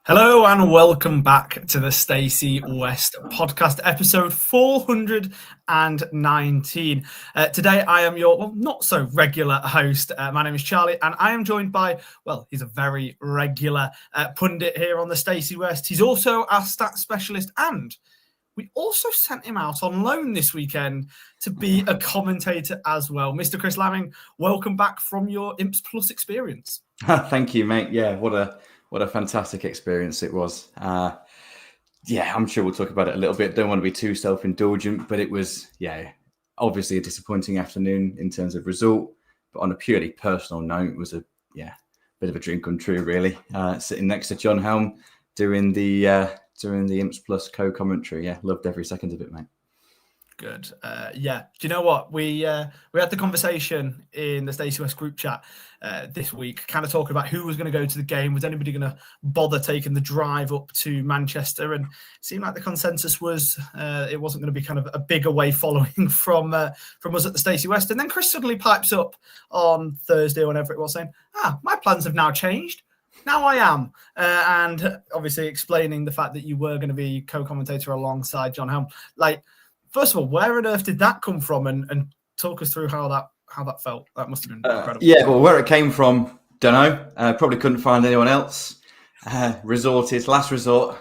Hello and welcome back to the Stacey West podcast, episode 419. Today I am your not so regular host. My name is Charlie and I am joined by, he's a very regular pundit here on the Stacey West. He's also our stats specialist and we also sent him out on loan this weekend to be a commentator as well. Mr. Chris Lamming, welcome back from your Imps Plus experience. Thank you, mate. Yeah, what a fantastic experience it was. I'm sure we'll talk about it a little bit. Don't want to be too self-indulgent, but it was, obviously a disappointing afternoon in terms of result. But on a purely personal note, it was a bit of a dream come true, really. Sitting next to John Helm doing the Imps Plus co-commentary. Yeah, loved every second of it, mate. Good. Do you know what? We had the conversation in the Stacey West group chat this week, kind of talking about who was going to go to the game. Was anybody going to bother taking the drive up to Manchester? And it seemed like the consensus was it wasn't going to be kind of a big away following from us at the Stacey West. And then Chris suddenly pipes up on Thursday or whenever it was saying, my plans have now changed. Now I am. And obviously explaining the fact that you were going to be co-commentator alongside John Helm. First of all, where on earth did that come from? And talk us through how that felt. That must have been incredible. Where it came from, don't know. Probably couldn't find anyone else. Last resort,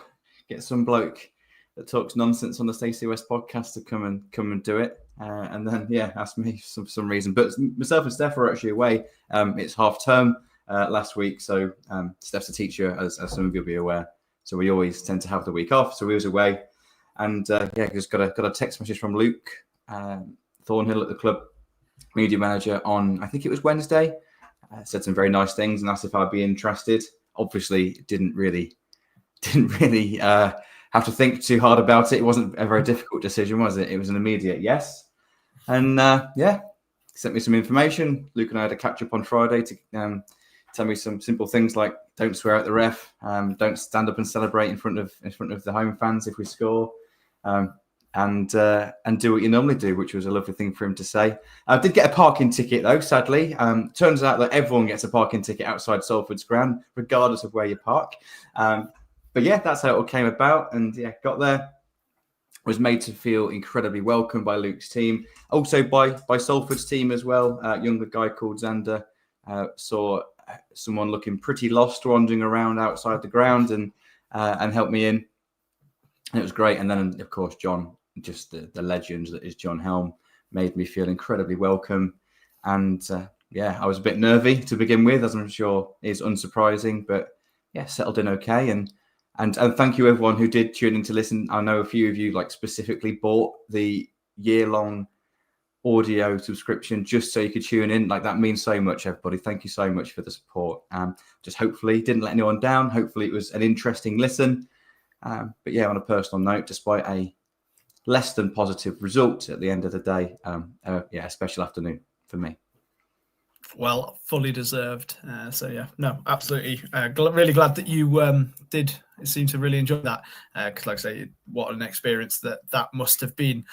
get some bloke that talks nonsense on the Stacey West podcast to come and do it. And then asked me for some reason. But myself and Steph were actually away. It's half term last week, so Steph's a teacher, as some of you'll be aware. So we always tend to have the week off. So we was away. And just got a text message from Luke Thornhill at the club, media manager, on I think it was Wednesday. Said some very nice things and asked if I'd be interested. Obviously, didn't really have to think too hard about it. It wasn't a very difficult decision, was it? It was an immediate yes. And sent me some information. Luke and I had a catch up on Friday to tell me some simple things like don't swear at the ref, don't stand up and celebrate in front of the home fans if we score. And do what you normally do, which was a lovely thing for him to say. I did get a parking ticket, though, sadly. Turns out that everyone gets a parking ticket outside Salford's ground, regardless of where you park. That's how it all came about. And, got there. Was made to feel incredibly welcome by Luke's team. Also by Salford's team as well. A younger guy called Xander saw someone looking pretty lost wandering around outside the ground and helped me in. And it was great. And then, of course, John, just the legend that is John Helm, made me feel incredibly welcome. And I was a bit nervy to begin with, as I'm sure is unsurprising, but settled in okay. And thank you everyone who did tune in to listen. I know a few of you specifically bought the year-long audio subscription just so you could tune in. That means so much, everybody. Thank you so much for the support. Just hopefully didn't let anyone down. Hopefully it was an interesting listen. On a personal note, despite a less than positive result at the end of the day, a special afternoon for me. Well, fully deserved. Absolutely. Really glad that you did seem to really enjoy that. Because like I say, what an experience that must have been.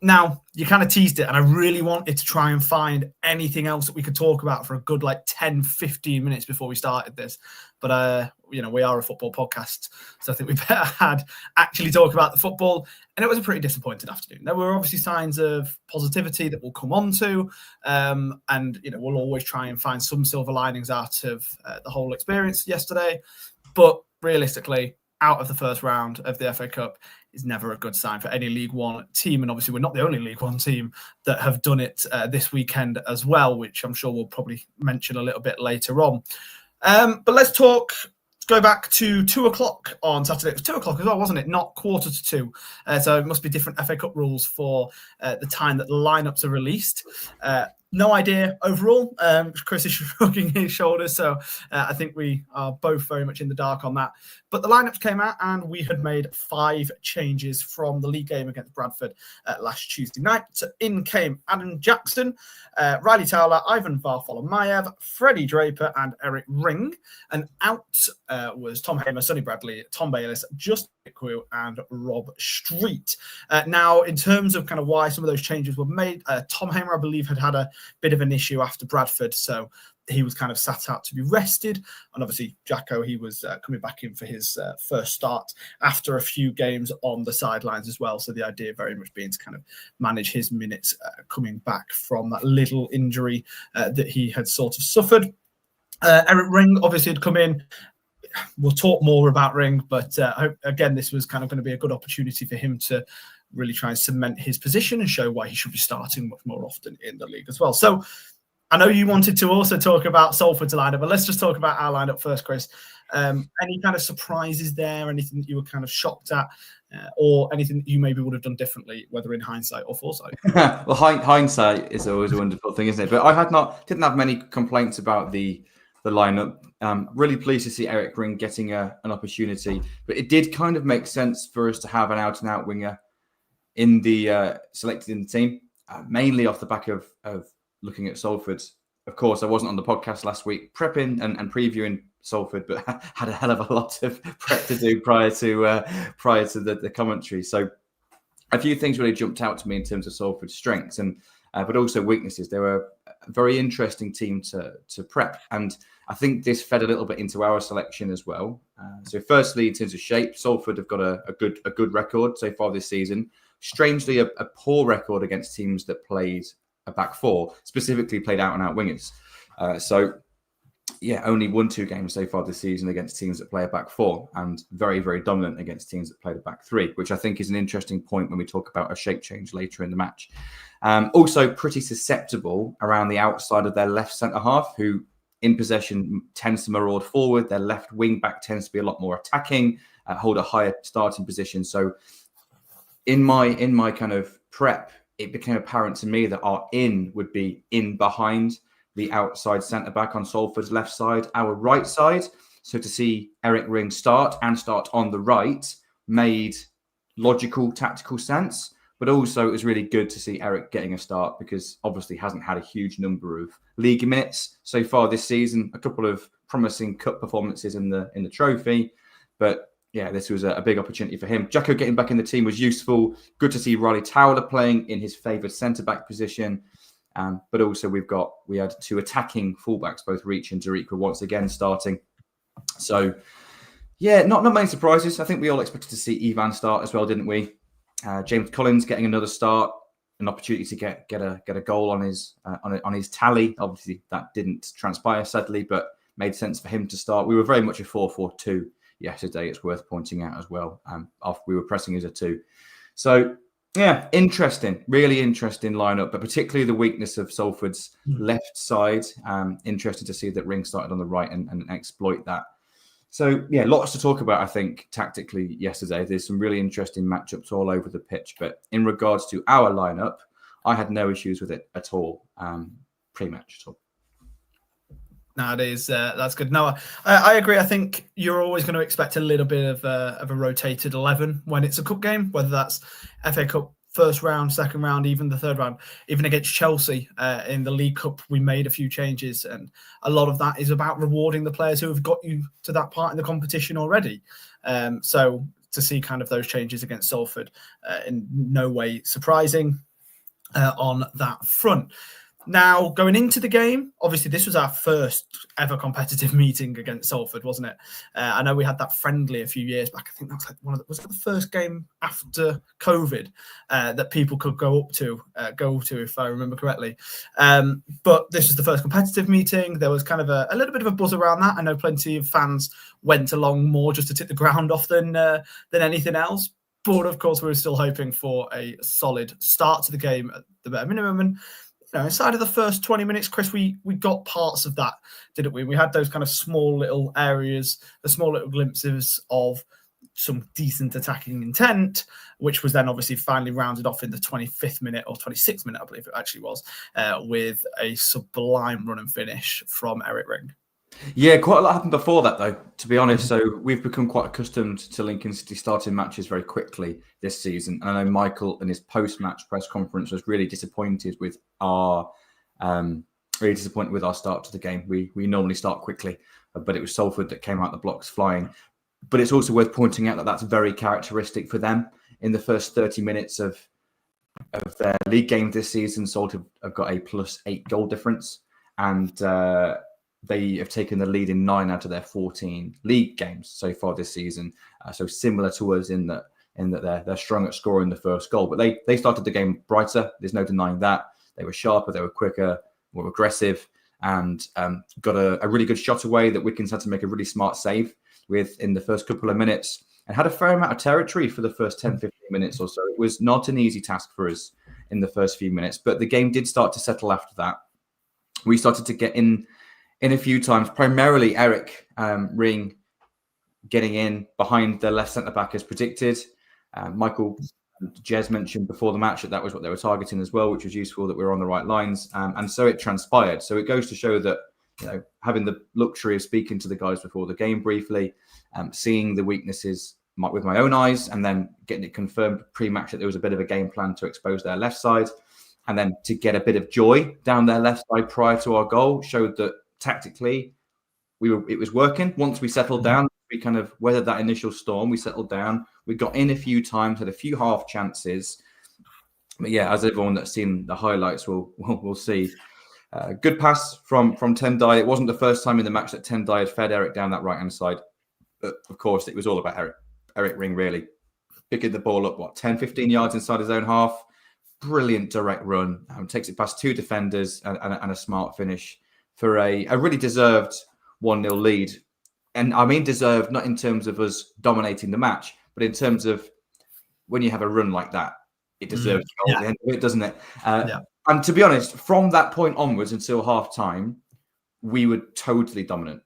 Now, you kind of teased it, and I really wanted to try and find anything else that we could talk about for a good 10, 15 minutes before we started this. But, we are a football podcast, so I think we better actually talk about the football. And it was a pretty disappointing afternoon. There were obviously signs of positivity that we'll come on to. We'll always try and find some silver linings out of the whole experience yesterday. But realistically, out of the first round of the FA Cup is never a good sign for any League One team. And obviously, we're not the only League One team that have done it this weekend as well, which I'm sure we'll probably mention a little bit later on. But let's go back to 2:00 on Saturday. It was 2:00 as well, wasn't it? Not 1:45. So it must be different FA Cup rules for the time that the lineups are released. no idea overall. Chris is shrugging his shoulders, so I think we are both very much in the dark on that. But the lineups came out, and we had made 5 changes from the league game against Bradford last Tuesday night. So in came Adam Jackson, Riley Towler, Ivan Varfolamayev, Freddie Draper, and Eric Ring. And out was Tom Hamer, Sonny Bradley, Tom Bayliss, Justin Quill, and Rob Street. Now, in terms of kind of why some of those changes were made, Tom Hamer, I believe, had a bit of an issue after Bradford, so he was kind of sat out to be rested. And obviously, Jacko, he was coming back in for his first start after a few games on the sidelines as well. So the idea very much being to kind of manage his minutes coming back from that little injury that he had sort of suffered. Eric Ring obviously had come in. We'll talk more about Ring, but again, this was kind of going to be a good opportunity for him to really try and cement his position and show why he should be starting much more often in the league as well. So I know you wanted to also talk about Salford's lineup, but let's just talk about our lineup first, Chris. Any kind of surprises there, anything that you were kind of shocked at, or anything that you maybe would have done differently, whether in hindsight or foresight? Well, hindsight is always a wonderful thing, isn't it? But I didn't have many complaints about the lineup. Really pleased to see Eric Ring getting an opportunity, but it did kind of make sense for us to have an out-and-out winger in the selected in the team, mainly off the back of looking at Salford. Of course, I wasn't on the podcast last week prepping and previewing Salford, but had a hell of a lot of prep to do prior to the commentary. So a few things really jumped out to me in terms of Salford's strengths and but also weaknesses. They were a very interesting team to prep, and I think this fed a little bit into our selection as well. So firstly, in terms of shape, Salford have got a good record so far this season. Strangely, a poor record against teams that played a back four, specifically played out-and-out wingers. Only won 2 games so far this season against teams that play a back four, and very, very dominant against teams that played a back three, which I think is an interesting point when we talk about a shape change later in the match. Also pretty susceptible around the outside of their left centre-half, who in possession tends to maraud forward. Their left wing-back tends to be a lot more attacking, hold a higher starting position. So in my kind of prep, it became apparent to me that our in would be in behind the outside centre-back on Salford's left side, our right side. So to see Eric Ring start on the right made logical, tactical sense. But also it was really good to see Eric getting a start, because obviously hasn't had a huge number of league minutes so far this season. A couple of promising cup performances in the trophy. But yeah, this was a big opportunity for him. Jacko getting back in the team was useful. Good to see Riley Towler playing in his favoured centre-back position. But also we had 2 attacking fullbacks, both Reach and Dariq, once again starting. So yeah, not many surprises. I think we all expected to see Ivan start as well, didn't we? James Collins getting another start, an opportunity to get a goal on his tally. Obviously that didn't transpire, sadly, but made sense for him to start. We were very much a 4-4-2 yesterday. It's worth pointing out as well. After we were pressing as a 2. So yeah, really interesting lineup, but particularly the weakness of Salford's left side. Interesting to see that Ring started on the right and exploit that. So yeah, lots to talk about, I think, tactically yesterday. There's some really interesting matchups all over the pitch, but in regards to our lineup, I had no issues with it at all, pre-match at all. Nowadays, that's good. No, I agree. I think you're always going to expect a little bit of a rotated 11 when it's a cup game, whether that's FA Cup first round, second round, even the third round. Even against Chelsea in the League Cup, we made a few changes, and a lot of that is about rewarding the players who have got you to that part in the competition already. So to see kind of those changes against Salford, in no way surprising on that front. Now, going into the game, obviously this was our first ever competitive meeting against Salford, wasn't it? I know we had that friendly a few years back. I think that was was that the first game after COVID that people could go to, if I remember correctly. But this was the first competitive meeting. There was kind of a little bit of a buzz around that. I know plenty of fans went along more just to tip the ground off than anything else. But of course, we were still hoping for a solid start to the game at the bare minimum. And inside of the first 20 minutes, Chris, we got parts of that, didn't we? We had those kind of small little areas, the small little glimpses of some decent attacking intent, which was then obviously finally rounded off in the 25th minute or 26th minute, I believe it actually was, with a sublime run and finish from Eric Ring. Yeah, quite a lot happened before that, though, to be honest. So we've become quite accustomed to Lincoln City starting matches very quickly this season. And I know Michael in his post-match press conference was really disappointed with our start to the game. We normally start quickly, but it was Salford that came out the blocks flying. But it's also worth pointing out that that's very characteristic for them. In the first 30 minutes of their league game this season, Salford have got a +8 goal difference, and they have taken the lead in 9 out of their 14 league games so far this season. So similar to us in that they're strong at scoring the first goal. But they started the game brighter. There's no denying that. They were sharper, they were quicker, more aggressive, and got a really good shot away that Wickens had to make a really smart save with in the first couple of minutes, and had a fair amount of territory for the first 10, 15 minutes or so. It was not an easy task for us in the first few minutes, but the game did start to settle after that. We started to get in a few times, primarily Eric Ring getting in behind the left centre-back as predicted. Michael Jez mentioned before the match that was what they were targeting as well, which was useful that we were on the right lines. And so it transpired. So it goes to show that, having the luxury of speaking to the guys before the game briefly, seeing the weaknesses with my own eyes, and then getting it confirmed pre-match that there was a bit of a game plan to expose their left side, and then to get a bit of joy down their left side prior to our goal, showed that tactically it was working. Once we settled down, we kind of weathered that initial storm. We settled down. We got in a few times, had a few half chances. But yeah, as everyone that's seen the highlights will see, good pass from Tendai. It wasn't the first time in the match that Tendai had fed Eric down that right-hand side. But of course, it was all about Eric Ring, really. Picking the ball up, 10, 15 yards inside his own half. Brilliant direct run. Takes it past 2 defenders and a smart finish for a really deserved 1-0 lead. And I mean deserved, not in terms of us dominating the match, but in terms of when you have a run like that, it deserves a goal at the end of it, doesn't it? And to be honest, from that point onwards until half-time, we were totally dominant.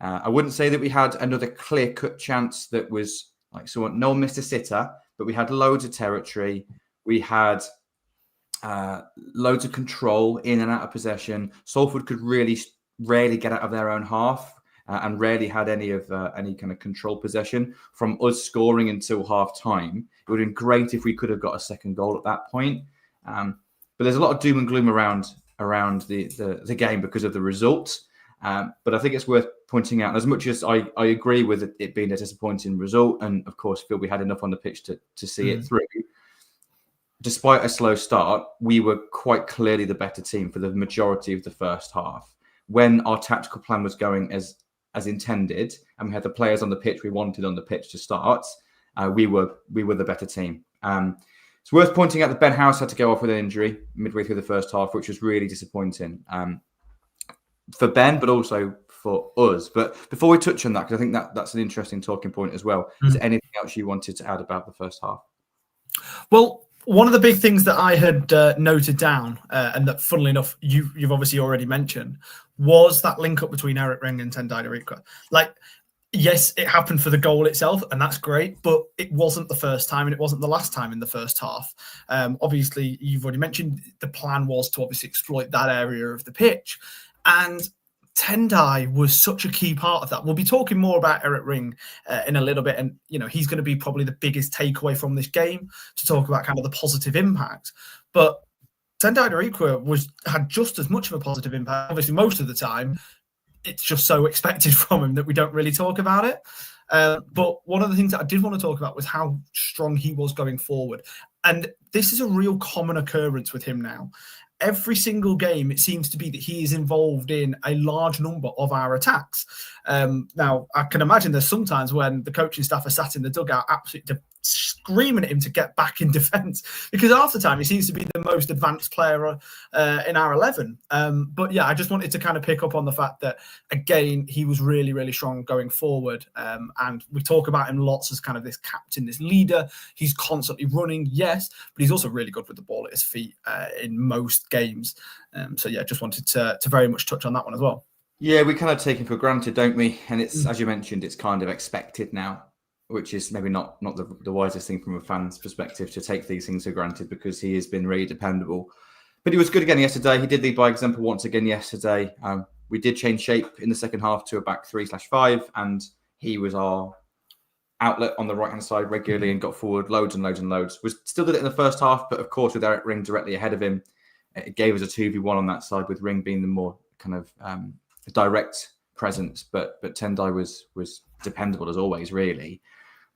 I wouldn't say that we had another clear-cut chance that was like someone. No one missed a sitter, but we had loads of territory. We had loads of control in and out of possession. Salford could really rarely get out of their own half and rarely had any kind of control possession. From us scoring until half-time, it would have been great if we could have got a second goal at that point. But there's a lot of doom and gloom around the game because of the results. But I think it's worth pointing out, as much as I agree with it being a disappointing result, and of course feel we had enough on the pitch to see it through, despite a slow start, we were quite clearly the better team for the majority of the first half. When our tactical plan was going as intended, and we had the players on the pitch we wanted on the pitch to start, we were the better team. It's worth pointing out that Ben House had to go off with an injury midway through the first half, which was really disappointing for Ben, but also for us. But before we touch on that, because I think that's an interesting talking point as well, is there anything else you wanted to add about the first half? Well, one of the big things that I had noted down, and that, funnily enough, you've obviously already mentioned, was that link up between Eric Ring and Tendai Darikwa. Like, yes, it happened for the goal itself, and that's great, but it wasn't the first time, and it wasn't the last time in the first half. Obviously, you've already mentioned the plan was to obviously exploit that area of the pitch, and Tendai was such a key part of that. We'll be talking more about Eric Ring in a little bit, and he's going to be probably the biggest takeaway from this game to talk about kind of the positive impact. But Tendai Darikwa had just as much of a positive impact. Obviously, most of the time, it's just so expected from him that we don't really talk about it. But one of the things that I did want to talk about was how strong he was going forward. And this is a real common occurrence with him now. Every single game, it seems to be that he is involved in a large number of our attacks. Now, I can imagine there's sometimes when the coaching staff are sat in the dugout absolutely screaming at him to get back in defence, because half the time he seems to be the most advanced player in our 11. But yeah, I just wanted to kind of pick up on the fact that, again, he was really, really strong going forward. And we talk about him lots as kind of this captain, this leader. He's constantly running, yes, but he's also really good with the ball at his feet in most games. So yeah, just wanted to very much touch on that one as well. Yeah, we kind of take him for granted, don't we? And it's, as you mentioned, it's kind of expected now. which is maybe not the wisest thing from a fan's perspective to take these things for granted, because he has been really dependable. But he was good again yesterday. He did lead by example once again yesterday. We did change shape in the second half to a back 3/5, and he was our outlet on the right-hand side regularly and got forward loads and loads and loads. We still did it in the first half, but of course with Eric Ring directly ahead of him, it gave us a 2v1 on that side, with Ring being the more kind of direct presence. But Tendai was dependable as always, really.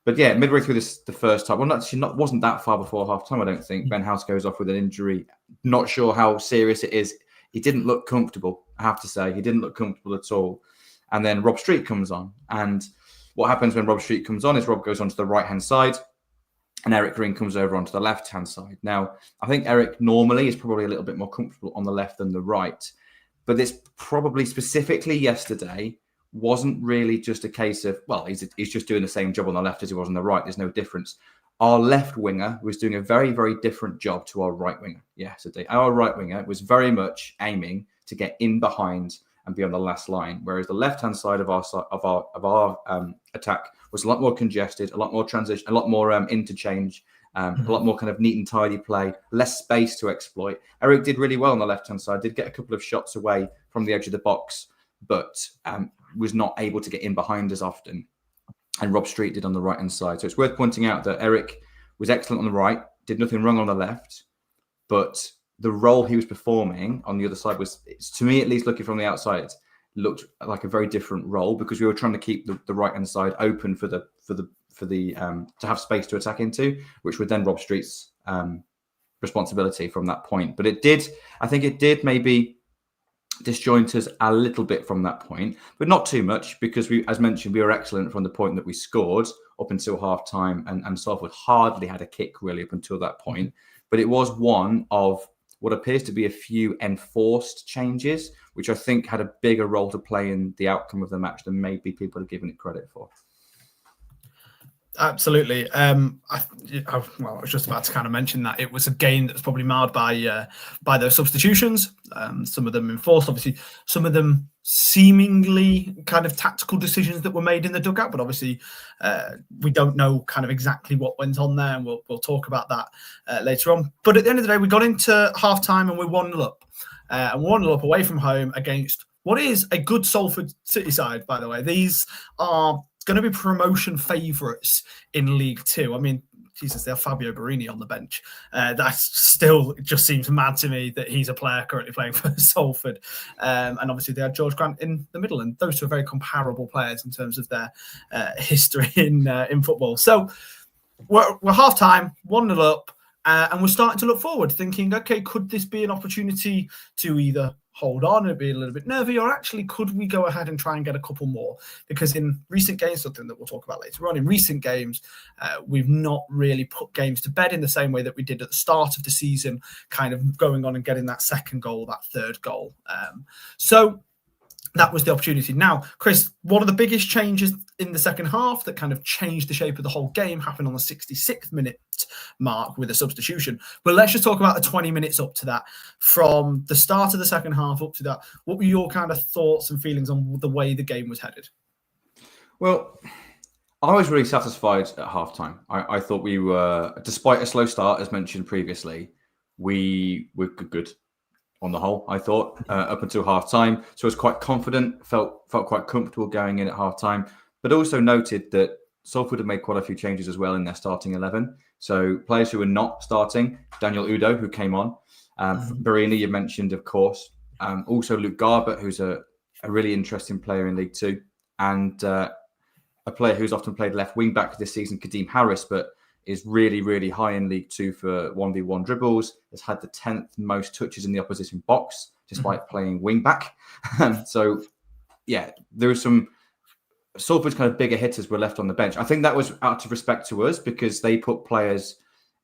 But yeah, midway through the first half, wasn't that far before half time, I don't think. Ben House goes off with an injury. Not sure how serious it is. He didn't look comfortable, I have to say. He didn't look comfortable at all. And then Rob Street comes on. And what happens when Rob Street comes on is Rob goes onto the right-hand side and Eric Ring comes over onto the left-hand side. Now, I think Eric normally is probably a little bit more comfortable on the left than the right. But this probably specifically yesterday wasn't really just a case of, well, he's just doing the same job on the left as he was on the right. There's no difference. Our left winger was doing a very, very different job to our right winger yesterday. Our right winger was very much aiming to get in behind and be on the last line, whereas the left-hand side of our attack was a lot more congested, a lot more transition, a lot more interchange, a lot more kind of neat and tidy play, less space to exploit. Eric did really well on the left-hand side, did get a couple of shots away from the edge of the box, but was not able to get in behind as often. And Rob Street did on the right-hand side. So it's worth pointing out that Eric was excellent on the right, did nothing wrong on the left, but the role he was performing on the other side was, to me at least, looking from the outside, looked like a very different role, because we were trying to keep the right-hand side open for the to have space to attack into, which would then Rob Street's responsibility from that point. But I think it did maybe disjoint us a little bit from that point, but not too much, because we, as mentioned, we were excellent from the point that we scored up until half time, and Salford hardly had a kick really up until that point. But it was one of what appears to be a few enforced changes, which I think had a bigger role to play in the outcome of the match than maybe people are giving it credit for. Absolutely. I was just about to kind of mention that it was a game that was probably marred by those substitutions. Some of them enforced, obviously, some of them seemingly kind of tactical decisions that were made in the dugout, but obviously we don't know kind of exactly what went on there, and we'll talk about that later on. But at the end of the day, we got into half time and we're 1-0 up. And 1-0 up away from home against what is a good Salford City side, by the way. These are going to be promotion favourites in League Two. I mean, Jesus, they have Fabio Barini on the bench. That still just seems mad to me that he's a player currently playing for Salford. And obviously they had George Grant in the middle, and those two are very comparable players in terms of their history in football. So we're half-time, 1-0 up, and we're starting to look forward, thinking, okay, could this be an opportunity to either hold on and be a little bit nervy, or actually could we go ahead and try and get a couple more? Because in recent games, something that we'll talk about later on, in recent games, we've not really put games to bed in the same way that we did at the start of the season, kind of going on and getting that second goal, that third goal. So that was the opportunity. Now, Chris, one of the biggest changes in the second half that kind of changed the shape of the whole game happened on the 66th minute mark with a substitution. But let's just talk about the 20 minutes up to that. From the start of the second half up to that, what were your kind of thoughts and feelings on the way the game was headed? Well, I was really satisfied at halftime. I thought we were, despite a slow start, as mentioned previously, we were good on the whole, I thought, up until half-time. So I was quite confident, felt quite comfortable going in at half-time, but also noted that Salford had made quite a few changes as well in their starting 11. So players who were not starting, Daniel Udo, who came on, Barini, you mentioned, of course, also Luke Garbett, who's a really interesting player in League Two, and a player who's often played left wing-back this season, Kadeem Harris, but is really, really high in League Two for 1v1 dribbles, has had the 10th most touches in the opposition box, despite playing wing-back. So, yeah, there was some Salford's kind of bigger hitters were left on the bench. I think that was out of respect to us, because they put players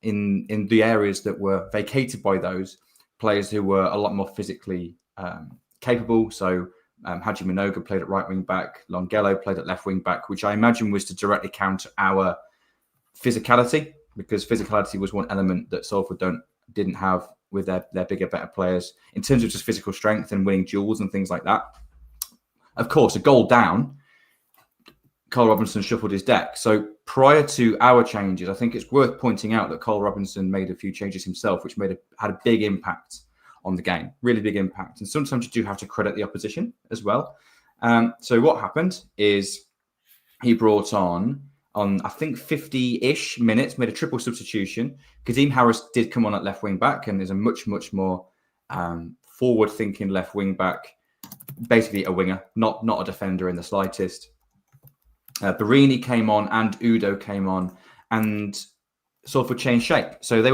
in the areas that were vacated by those players who were a lot more physically capable. So Haji Minoga played at right wing-back, Longello played at left wing-back, which I imagine was to directly counter our physicality, because physicality was one element that Salford didn't have with their bigger, better players in terms of just physical strength and winning duels and things like that. Of course, a goal down, Carl Robinson shuffled his deck. So prior to our changes, I think it's worth pointing out that Cole Robinson made a few changes himself, which had a big impact on the game, really big impact. And sometimes you do have to credit the opposition as well. So what happened is he brought on I think 50-ish minutes, made a triple substitution. Kadeem Harris did come on at left wing back and is a much, much more forward-thinking left wing back, basically a winger, not a defender in the slightest. Barini came on and Udo came on, and Salford changed shape. So they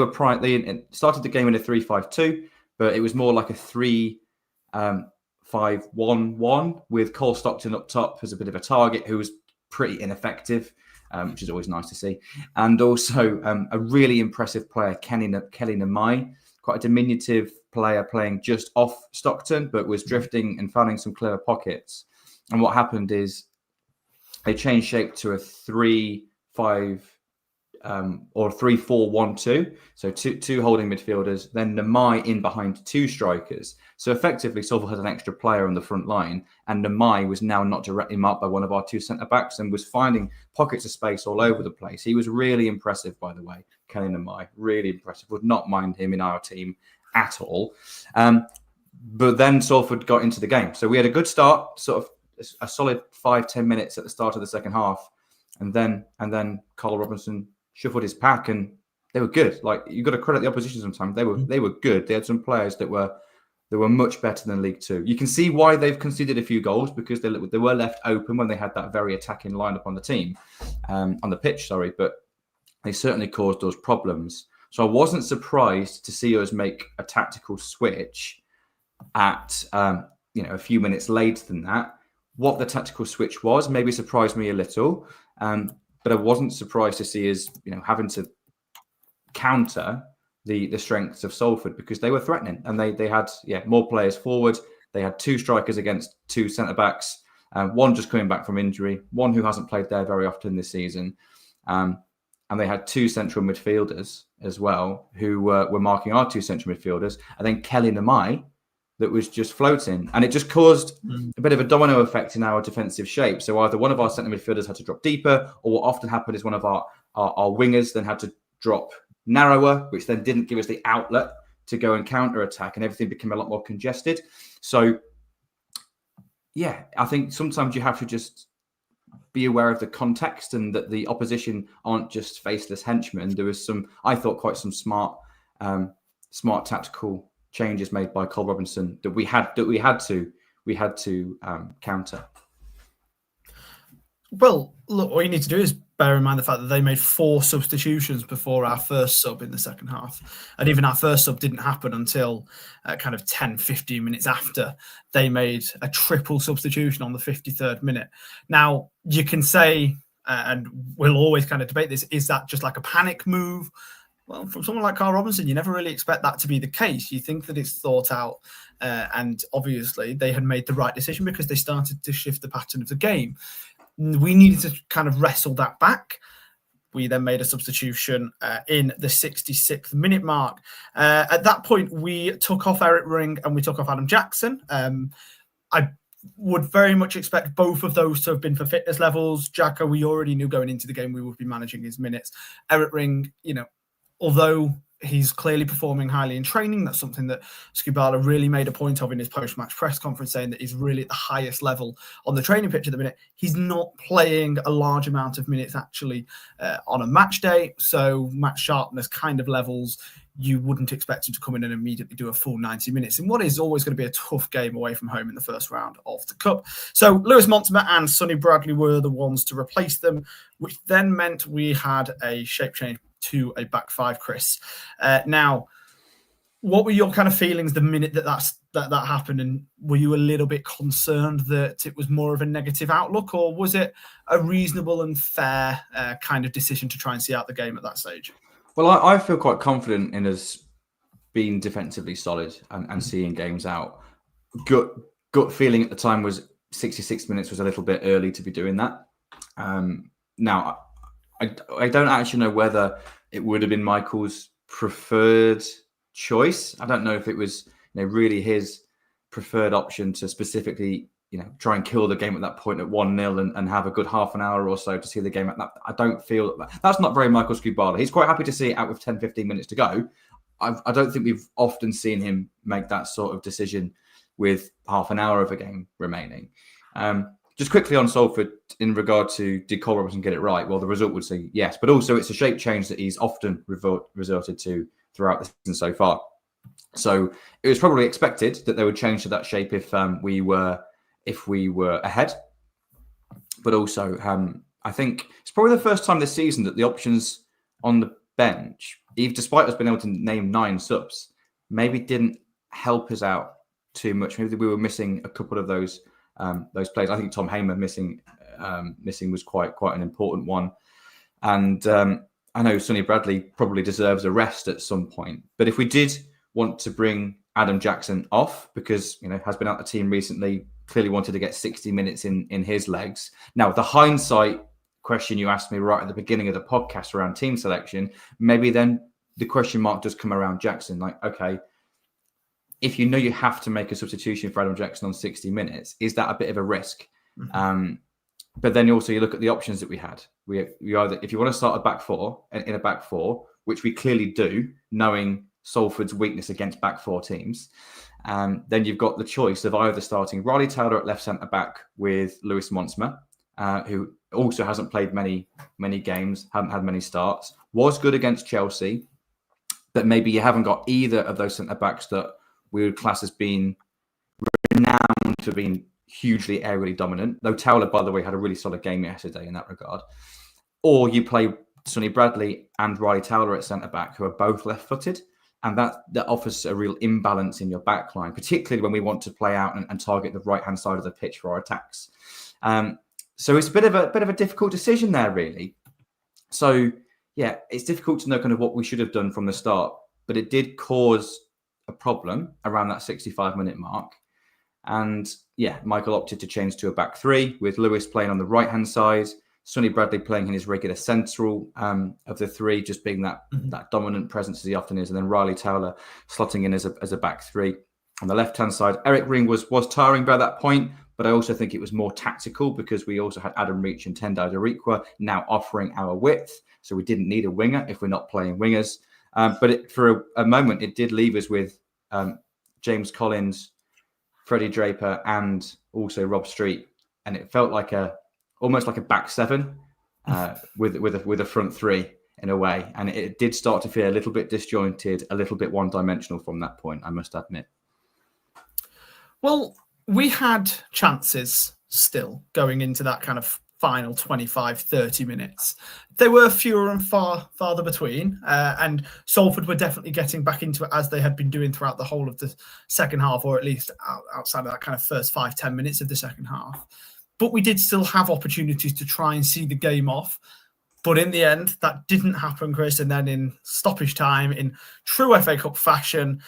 started the game in a 3-5-2, but it was more like a 3-5-1-1 with Cole Stockton up top as a bit of a target who was pretty ineffective, which is always nice to see. And also a really impressive player, Kelly Namai, quite a diminutive player playing just off Stockton, but was drifting and finding some clever pockets. And what happened is they changed shape to a 3-5 or 3-4-1-2. So two holding midfielders, then Namai in behind two strikers. So effectively, Salford had an extra player on the front line, and Namai was now not directly marked by one of our two centre-backs and was finding pockets of space all over the place. He was really impressive, by the way, Kelly Namai. Really impressive. Would not mind him in our team at all. But then Salford got into the game. So we had a good start, sort of a solid 5-10 minutes at the start of the second half. And then Cole Robinson shuffled his pack, and they were good. Like, you've got to credit the opposition sometimes. They were good. They had some players that were much better than League Two. You can see why they've conceded a few goals, because they were left open when they had that very attacking lineup on the team, on the pitch. Sorry, but they certainly caused those problems. So I wasn't surprised to see us make a tactical switch at a few minutes later than that. What the tactical switch was maybe surprised me a little, but I wasn't surprised to see us, having to counter the strengths of Salford, because they were threatening, and they had more players forward. They had two strikers against two centre backs, one just coming back from injury, one who hasn't played there very often this season, and they had two central midfielders as well who were marking our two central midfielders, and then Kelly Namai that was just floating, and it just caused a bit of a domino effect in our defensive shape. So either one of our centre midfielders had to drop deeper, or what often happened is one of our wingers then had to drop narrower, which then didn't give us the outlet to go and counter attack, and everything became a lot more congested. So I think sometimes you have to just be aware of the context, and that the opposition aren't just faceless henchmen. There was I thought, quite some smart tactical changes made by Cole Robinson that we had to counter. Well, look, all you need to do is bear in mind the fact that they made 4 substitutions before our first sub in the second half. And even our first sub didn't happen until kind of 10, 15 minutes after they made a triple substitution on the 53rd minute. Now, you can say, and we'll always kind of debate this, is that just like a panic move? Well, from someone like Carl Robinson, you never really expect that to be the case. You think that it's thought out, and obviously they had made the right decision because they started to shift the pattern of the game. We needed to kind of wrestle that back. We then made a substitution in the 66th minute mark. At that point, we took off Eric Ring and we took off Adam Jackson. I would very much expect both of those to have been for fitness levels. Jacko, we already knew going into the game we would be managing his minutes. Eric Ring, although he's clearly performing highly in training, that's something that Skubala really made a point of in his post-match press conference, saying that he's really at the highest level on the training pitch at the minute. He's not playing a large amount of minutes actually on a match day, so match sharpness kind of levels, you wouldn't expect him to come in and immediately do a full 90 minutes in what is always going to be a tough game away from home in the first round of the Cup. So Lewis Montemer and Sonny Bradley were the ones to replace them, which then meant we had a shape change to a back five, Chris. Now, what were your kind of feelings the minute that happened, and were you a little bit concerned that it was more of a negative outlook, or was it a reasonable and fair kind of decision to try and see out the game at that stage? Well, I feel quite confident in us being defensively solid and seeing games out. Gut feeling at the time was 66 minutes was a little bit early to be doing that. Now, I don't actually know whether it would have been Michael's preferred choice. I don't know if it was really his preferred option to specifically try and kill the game at that point at 1-0 and have a good half an hour or so to see the game at that. I don't feel that's not very Michael Skubala. He's quite happy to see it out with 10, 15 minutes to go. I don't think we've often seen him make that sort of decision with half an hour of a game remaining. Just quickly on Salford in regard to did Cole Robinson get it right? Well, the result would say yes, but also it's a shape change that he's often resorted to throughout the season so far. So it was probably expected that they would change to that shape if we were ahead. But also, I think it's probably the first time this season that the options on the bench, even despite us being able to name 9 subs, maybe didn't help us out too much. Maybe we were missing a couple of those players. I think Tom Hamer missing was quite an important one. And I know Sonny Bradley probably deserves a rest at some point. But if we did want to bring Adam Jackson off, because has been out the team recently, clearly wanted to get 60 minutes in his legs. Now, the hindsight question you asked me right at the beginning of the podcast around team selection, maybe then the question mark does come around Jackson. Like, okay, if you have to make a substitution for Adam Jackson on 60 minutes, is that a bit of a risk? Mm-hmm. But then also you look at the options that we had. We either, if you want to start a back four, in a back four, which we clearly do, knowing Salford's weakness against back four teams, then you've got the choice of either starting Riley Taylor at left centre back with Lewis Monsma, who also hasn't played many games, haven't had many starts, was good against Chelsea, but maybe you haven't got either of those centre backs that we would class as being renowned for being hugely aerially dominant. Though Towler, by the way, had a really solid game yesterday in that regard. Or you play Sonny Bradley and Riley Towler at centre back, who are both left-footed. And that offers a real imbalance in your back line, particularly when we want to play out and target the right-hand side of the pitch for our attacks. So it's a bit of a difficult decision there, really. So, yeah, it's difficult to know kind of what we should have done from the start, but it did cause a problem around that 65-minute mark. And, yeah, Michael opted to change to a back three with Lewis playing on the right-hand side, Sonny Bradley playing in his regular central of the three, just being that dominant presence as he often is, and then Riley Towler slotting in as a back three. On the left-hand side, Eric Ring was tiring by that point, but I also think it was more tactical because we also had Adam Reach and Tendai Darikwa now offering our width, so we didn't need a winger if we're not playing wingers. But for a moment, it did leave us with James Collins, Freddie Draper, and also Rob Street, and it felt like almost like a back seven with a front three in a way. And it did start to feel a little bit disjointed, a little bit one-dimensional from that point, I must admit. Well, we had chances still going into that kind of final 25, 30 minutes. They were fewer and farther between. And Salford were definitely getting back into it as they had been doing throughout the whole of the second half, or at least outside of that kind of first 5-10 minutes of the second half. But we did still have opportunities to try and see the game off. But in the end, that didn't happen, Chris. And then in stoppage time, in true FA Cup fashion,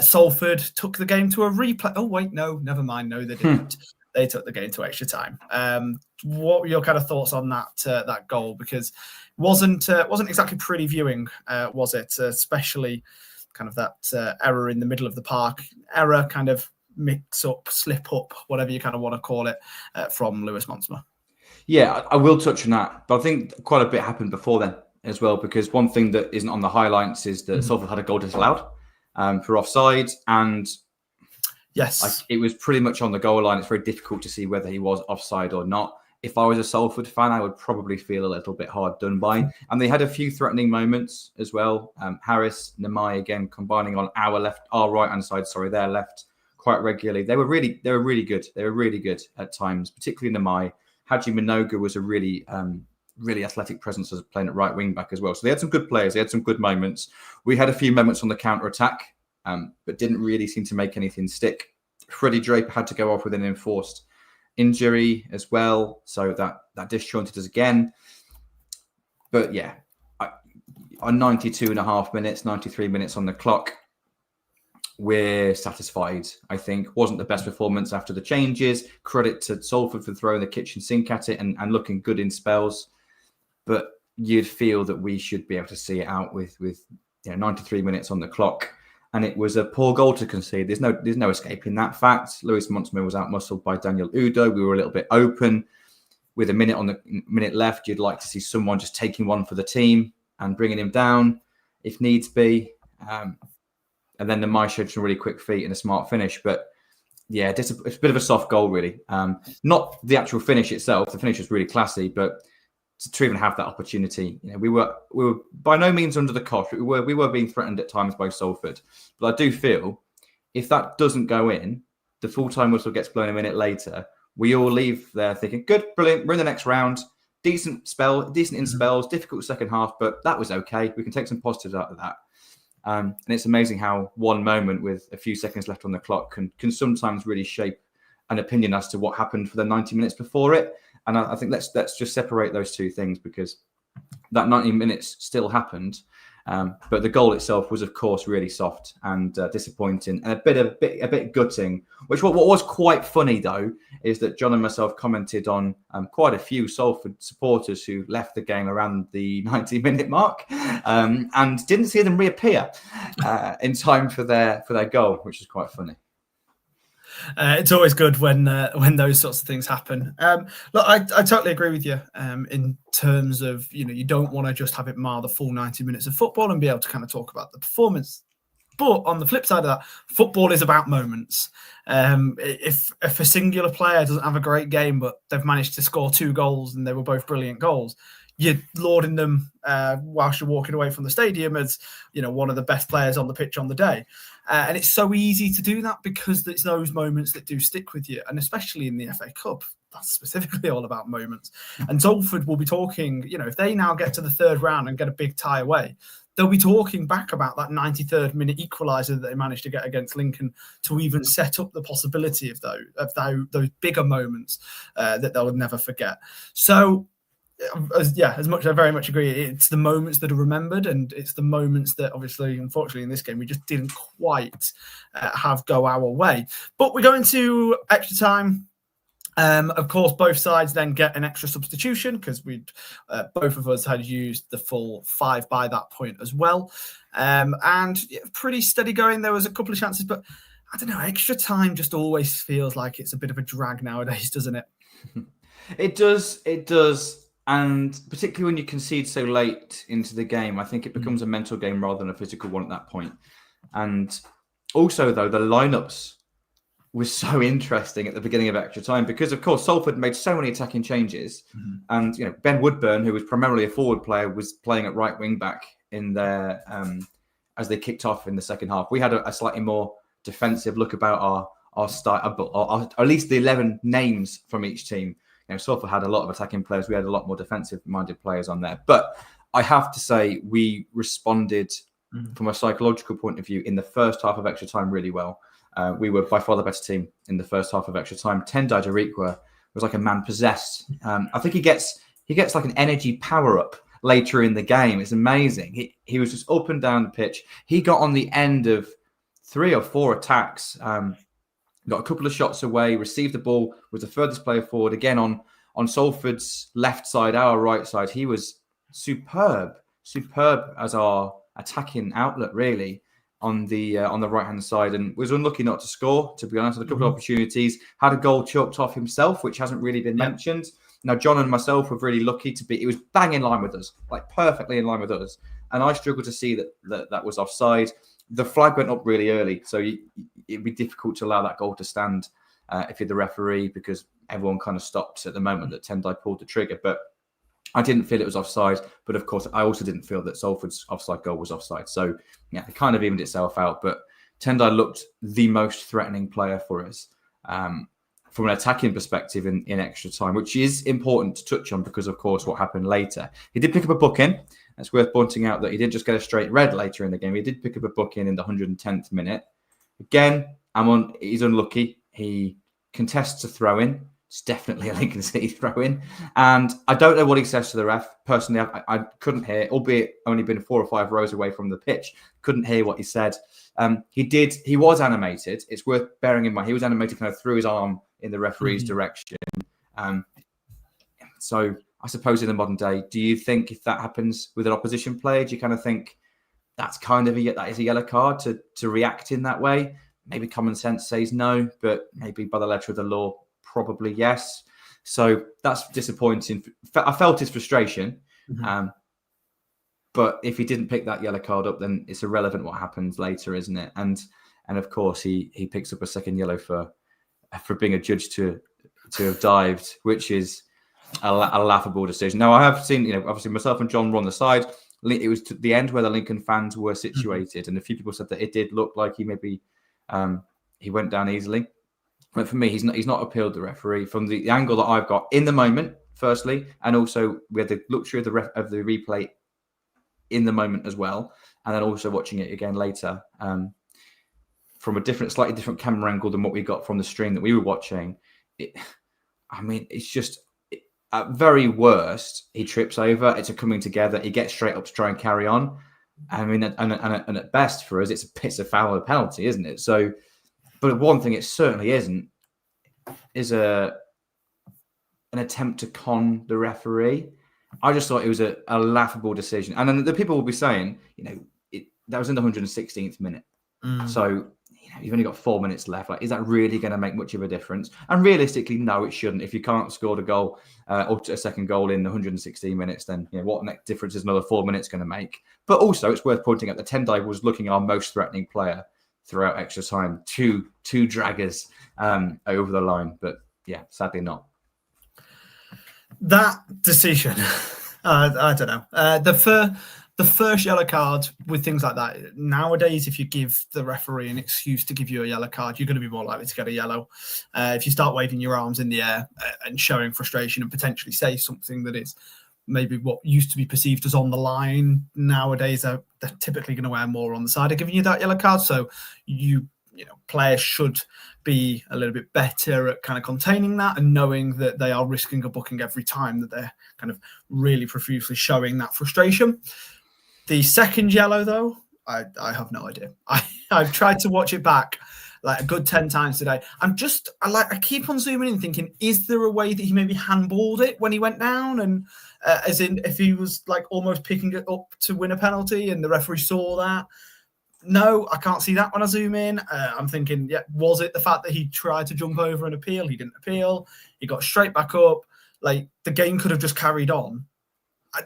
Salford took the game to a replay. Oh, wait, no, never mind. No, they didn't. They took the game to extra time. What were your kind of thoughts on that goal? Because it wasn't exactly pretty viewing, was it? Especially kind of that error in the middle of the park. Error kind of mix up, slip up, whatever you kind of want to call it, from Lewis Monsma. Yeah, I will touch on that. But I think quite a bit happened before then as well, because one thing that isn't on the highlights is that Salford had a goal disallowed for offside. And yes, it was pretty much on the goal line. It's very difficult to see whether he was offside or not. If I was a Salford fan, I would probably feel a little bit hard done by. And they had a few threatening moments as well. Harris, Namai again combining on our right-hand side, their left, quite regularly. They were really good. They were really good at times, particularly Namai. Haji Minoga was a really athletic presence as playing at right wing back as well. So they had some good players. They had some good moments. We had a few moments on the counter attack, but didn't really seem to make anything stick. Freddie Draper had to go off with an enforced injury as well, so that disjointed us again. But yeah, on 92.5 minutes, 93 minutes on the clock, we're satisfied, I think. Wasn't the best performance after the changes. Credit to Salford for throwing the kitchen sink at it and looking good in spells. But you'd feel that we should be able to see it out with 93 minutes on the clock. and it was a poor goal to concede. There's no escaping that fact. Luis Montsma was outmuscled by Daniel Udo. We were a little bit open. With a minute left, you'd like to see someone just taking one for the team and bringing him down if needs be. And then the Mai showed some really quick feet and a smart finish. But yeah, it's a bit of a soft goal, really. Not the actual finish itself. The finish was really classy, but to even have that opportunity, we were by no means under the cosh. We were being threatened at times by Salford. But I do feel if that doesn't go in, the full-time whistle gets blown a minute later. We all leave there thinking, good, brilliant, we're in the next round. Decent in spells, difficult second half, but that was okay. We can take some positives out of that. And it's amazing how one moment with a few seconds left on the clock can sometimes really shape an opinion as to what happened for the 90 minutes before it. And I think let's just separate those two things, because that 90 minutes still happened. But the goal itself was, of course, really soft and disappointing and a bit gutting. What was quite funny, though, is that John and myself commented on quite a few Salford supporters who left the game around the 90-minute mark and didn't see them reappear in time for their goal, which is quite funny. It's always good when those sorts of things happen. Look, I totally agree with you in terms of, you don't want to just have it mar the full 90 minutes of football and be able to kind of talk about the performance. But on the flip side of that, football is about moments. If a singular player doesn't have a great game, but they've managed to score 2 goals and they were both brilliant goals, you're lauding them whilst you're walking away from the stadium as, one of the best players on the pitch on the day. And it's so easy to do that because it's those moments that do stick with you. And especially in the FA Cup, that's specifically all about moments. And Salford will be talking, if they now get to the third round and get a big tie away, they'll be talking back about that 93rd minute equaliser that they managed to get against Lincoln to even set up the possibility of those bigger moments that they'll never forget. So, as much as I very much agree, it's the moments that are remembered, and it's the moments that obviously, unfortunately, in this game, we just didn't quite have go our way. But we go into extra time. Of course, both sides then get an extra substitution because both of us had used the full 5 by that point as well. And pretty steady going. There was a couple of chances, but I don't know, extra time just always feels like it's a bit of a drag nowadays, doesn't it? It does. And particularly when you concede so late into the game, I think it becomes a mental game rather than a physical one at that point. And also, though, the lineups was so interesting at the beginning of extra time because, of course, Salford made so many attacking changes. And, Ben Woodburn, who was primarily a forward player, was playing at right wing back in their as they kicked off in the second half. We had a slightly more defensive look about our style, or at least the 11 names from each team. Salford had a lot of attacking players. We had a lot more defensive-minded players on there. But I have to say, we responded from a psychological point of view in the first half of extra time really well. We were by far the better team in the first half of extra time. Tendai Darikwa was like a man possessed. I think he gets like an energy power-up later in the game. It's amazing. He was just up and down the pitch. He got on the end of 3 or 4 attacks. Got a couple of shots away, received the ball, was the furthest player forward. Again, on Salford's left side, our right side, he was superb as our attacking outlet, really, on the right-hand side, and was unlucky not to score, to be honest. Had a couple of opportunities, had a goal choked off himself, which hasn't really been mentioned. Now, John and myself were really lucky to be, it was bang in line with us, like perfectly in line with us. And I struggled to see that was offside. The flag went up really early, so it'd be difficult to allow that goal to stand if you're the referee, because everyone kind of stopped at the moment that Tendai pulled the trigger. But I didn't feel it was offside. But of course, I also didn't feel that Salford's offside goal was offside. So yeah, it kind of evened itself out. But Tendai looked the most threatening player for us from an attacking perspective in extra time, which is important to touch on because, of course, what happened later. He did pick up a booking. It's worth pointing out that he didn't just get a straight red later in the game. He did pick up a booking in the 110th minute. Again, he's unlucky. He contests a throw-in. It's definitely a Lincoln City throw-in. And I don't know what he says to the ref. Personally, I couldn't hear, albeit only been 4 or 5 rows away from the pitch. Couldn't hear what he said. He was animated. It's worth bearing in mind. He was animated kind of through his arm in the referee's direction. So I suppose in the modern day, do you think if that happens with an opposition player, do you kind of think, that's kind of that is a yellow card to react in that way. Maybe common sense says no, but maybe by the letter of the law, probably yes. So that's disappointing. I felt his frustration. Mm-hmm. But if he didn't pick that yellow card up, then it's irrelevant what happens later, isn't it? And of course he picks up a second yellow for being a judge to have dived, which is a laughable decision. Now I have seen, obviously myself and John were on the side. It was to the end where the Lincoln fans were situated, and a few people said that it did look like he maybe he went down easily. But for me, he's not appealed the referee from the angle that I've got in the moment. Firstly, and also we had the luxury of the replay in the moment as well, and then also watching it again later from a slightly different camera angle than what we got from the stream that we were watching. It's just at very worst he trips over. It's a coming together. He gets straight up to try and carry on. And at best for us, it's a foul or a penalty, isn't it? So, but one thing it certainly isn't is an attempt to con the referee. I just thought it was a laughable decision. And then the people will be saying, that was in the 116th minute. So, you've only got 4 minutes left. Like, is that really going to make much of a difference? And realistically, no, it shouldn't. If you can't score a goal or a second goal in 116 minutes, then what difference is another 4 minutes going to make? But also, it's worth pointing out that Tendai was looking our most threatening player throughout extra time. Two draggers over the line. But yeah, sadly not. That decision, I don't know. The first yellow card with things like that, nowadays, if you give the referee an excuse to give you a yellow card, you're going to be more likely to get a yellow. If you start waving your arms in the air and showing frustration and potentially say something that is maybe what used to be perceived as on the line, nowadays they're typically going to wear more on the side of giving you that yellow card. So players should be a little bit better at kind of containing that and knowing that they are risking a booking every time that they're kind of really profusely showing that frustration. The second yellow, though, I have no idea. I've tried to watch it back like a good 10 times today. I keep on zooming in thinking, is there a way that he maybe handballed it when he went down? And as in if he was like almost picking it up to win a penalty and the referee saw that? No, I can't see that when I zoom in. I'm thinking, was it the fact that he tried to jump over and appeal? He didn't appeal. He got straight back up. Like, the game could have just carried on.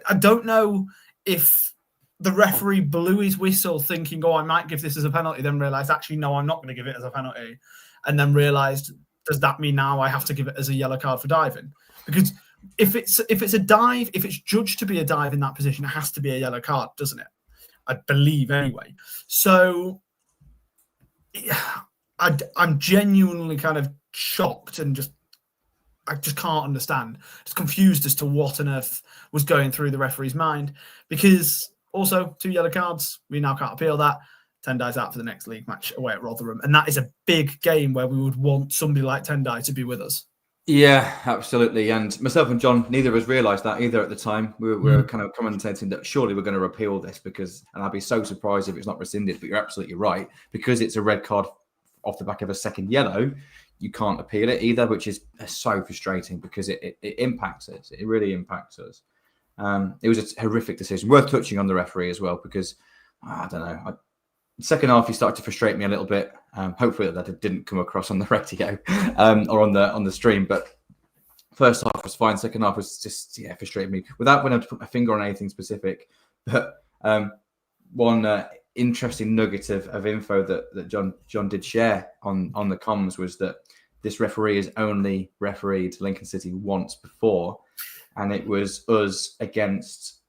I don't know if the referee blew his whistle thinking, I might give this as a penalty, then realised, actually, no, I'm not going to give it as a penalty. And then realised, does that mean now I have to give it as a yellow card for diving? Because if it's a dive, if it's judged to be a dive in that position, it has to be a yellow card, doesn't it? I believe anyway. So I'm genuinely kind of shocked and I just can't understand. Just confused as to what on earth was going through the referee's mind. Because also 2 yellow cards, we now can't appeal that. Tendai's out for the next league match away at Rotherham. And that is a big game where we would want somebody like Tendai to be with us. Yeah, absolutely. And myself and John, neither of us realised that either at the time. We were kind of commentating that surely we're going to repeal this and I'd be so surprised if it's not rescinded, but you're absolutely right. Because it's a red card off the back of a second yellow, you can't appeal it either, which is so frustrating because it impacts us. It really impacts us. It was a horrific decision. Worth touching on the referee as well because, I don't know, second half he started to frustrate me a little bit. Hopefully that didn't come across on the radio or on the stream. But first half was fine. Second half was just frustrating me without being able to put my finger on anything specific. But one interesting nugget of info that John did share on the comms was that this referee has only refereed Lincoln City once before, and it was us against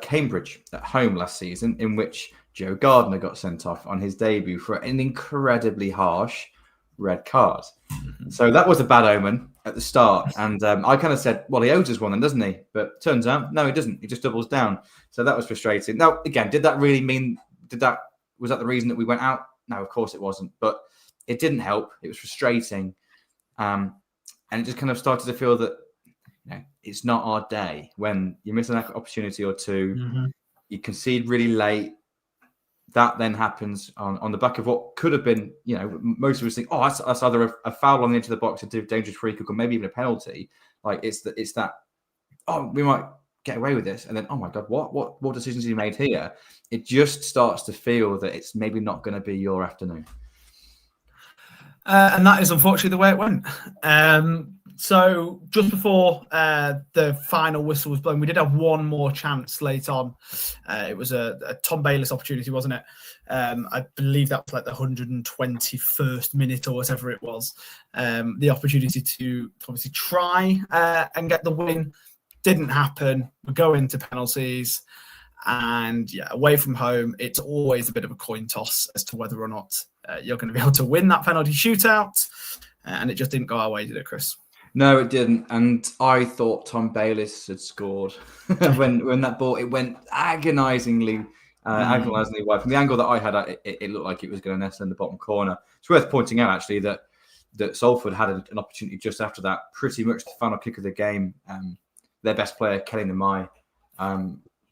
Cambridge at home last season, in which Joe Gardner got sent off on his debut for an incredibly harsh red card. So that was a bad omen at the start. And I kind of said, well, he owes us one then, doesn't he? But turns out, no, he doesn't. He just doubles down. So that was frustrating. Now, again, did that really mean, was that the reason that we went out? No, of course it wasn't. But it didn't help. It was frustrating. And it just kind of started to feel that it's not our day when you miss an opportunity or two, you concede really late. That then happens on the back of what could have been, most of us think, that's either a foul on the edge of the box, a dangerous free kick, or maybe even a penalty. Like it's that, we might get away with this. And then, oh my God, what decisions he made here? It just starts to feel that it's maybe not going to be your afternoon. And that is unfortunately the way it went. So just before the final whistle was blown, we did have one more chance late on. It was a Tom Bayliss opportunity, wasn't it? I believe that was like the 121st minute or whatever it was. The opportunity to obviously try and get the win didn't happen. We go into penalties. And yeah, away from home, it's always a bit of a coin toss as to whether or not you're going to be able to win that penalty shootout. And it just didn't go our way, did it, Chris? No, it didn't. And I thought Tom Bayliss had scored when that ball, it went agonizingly wide. From the angle that I had, it looked like it was going to nestle in the bottom corner. It's worth pointing out, actually, that Salford had an opportunity just after that, pretty much the final kick of the game. Their best player, Kelly Namai,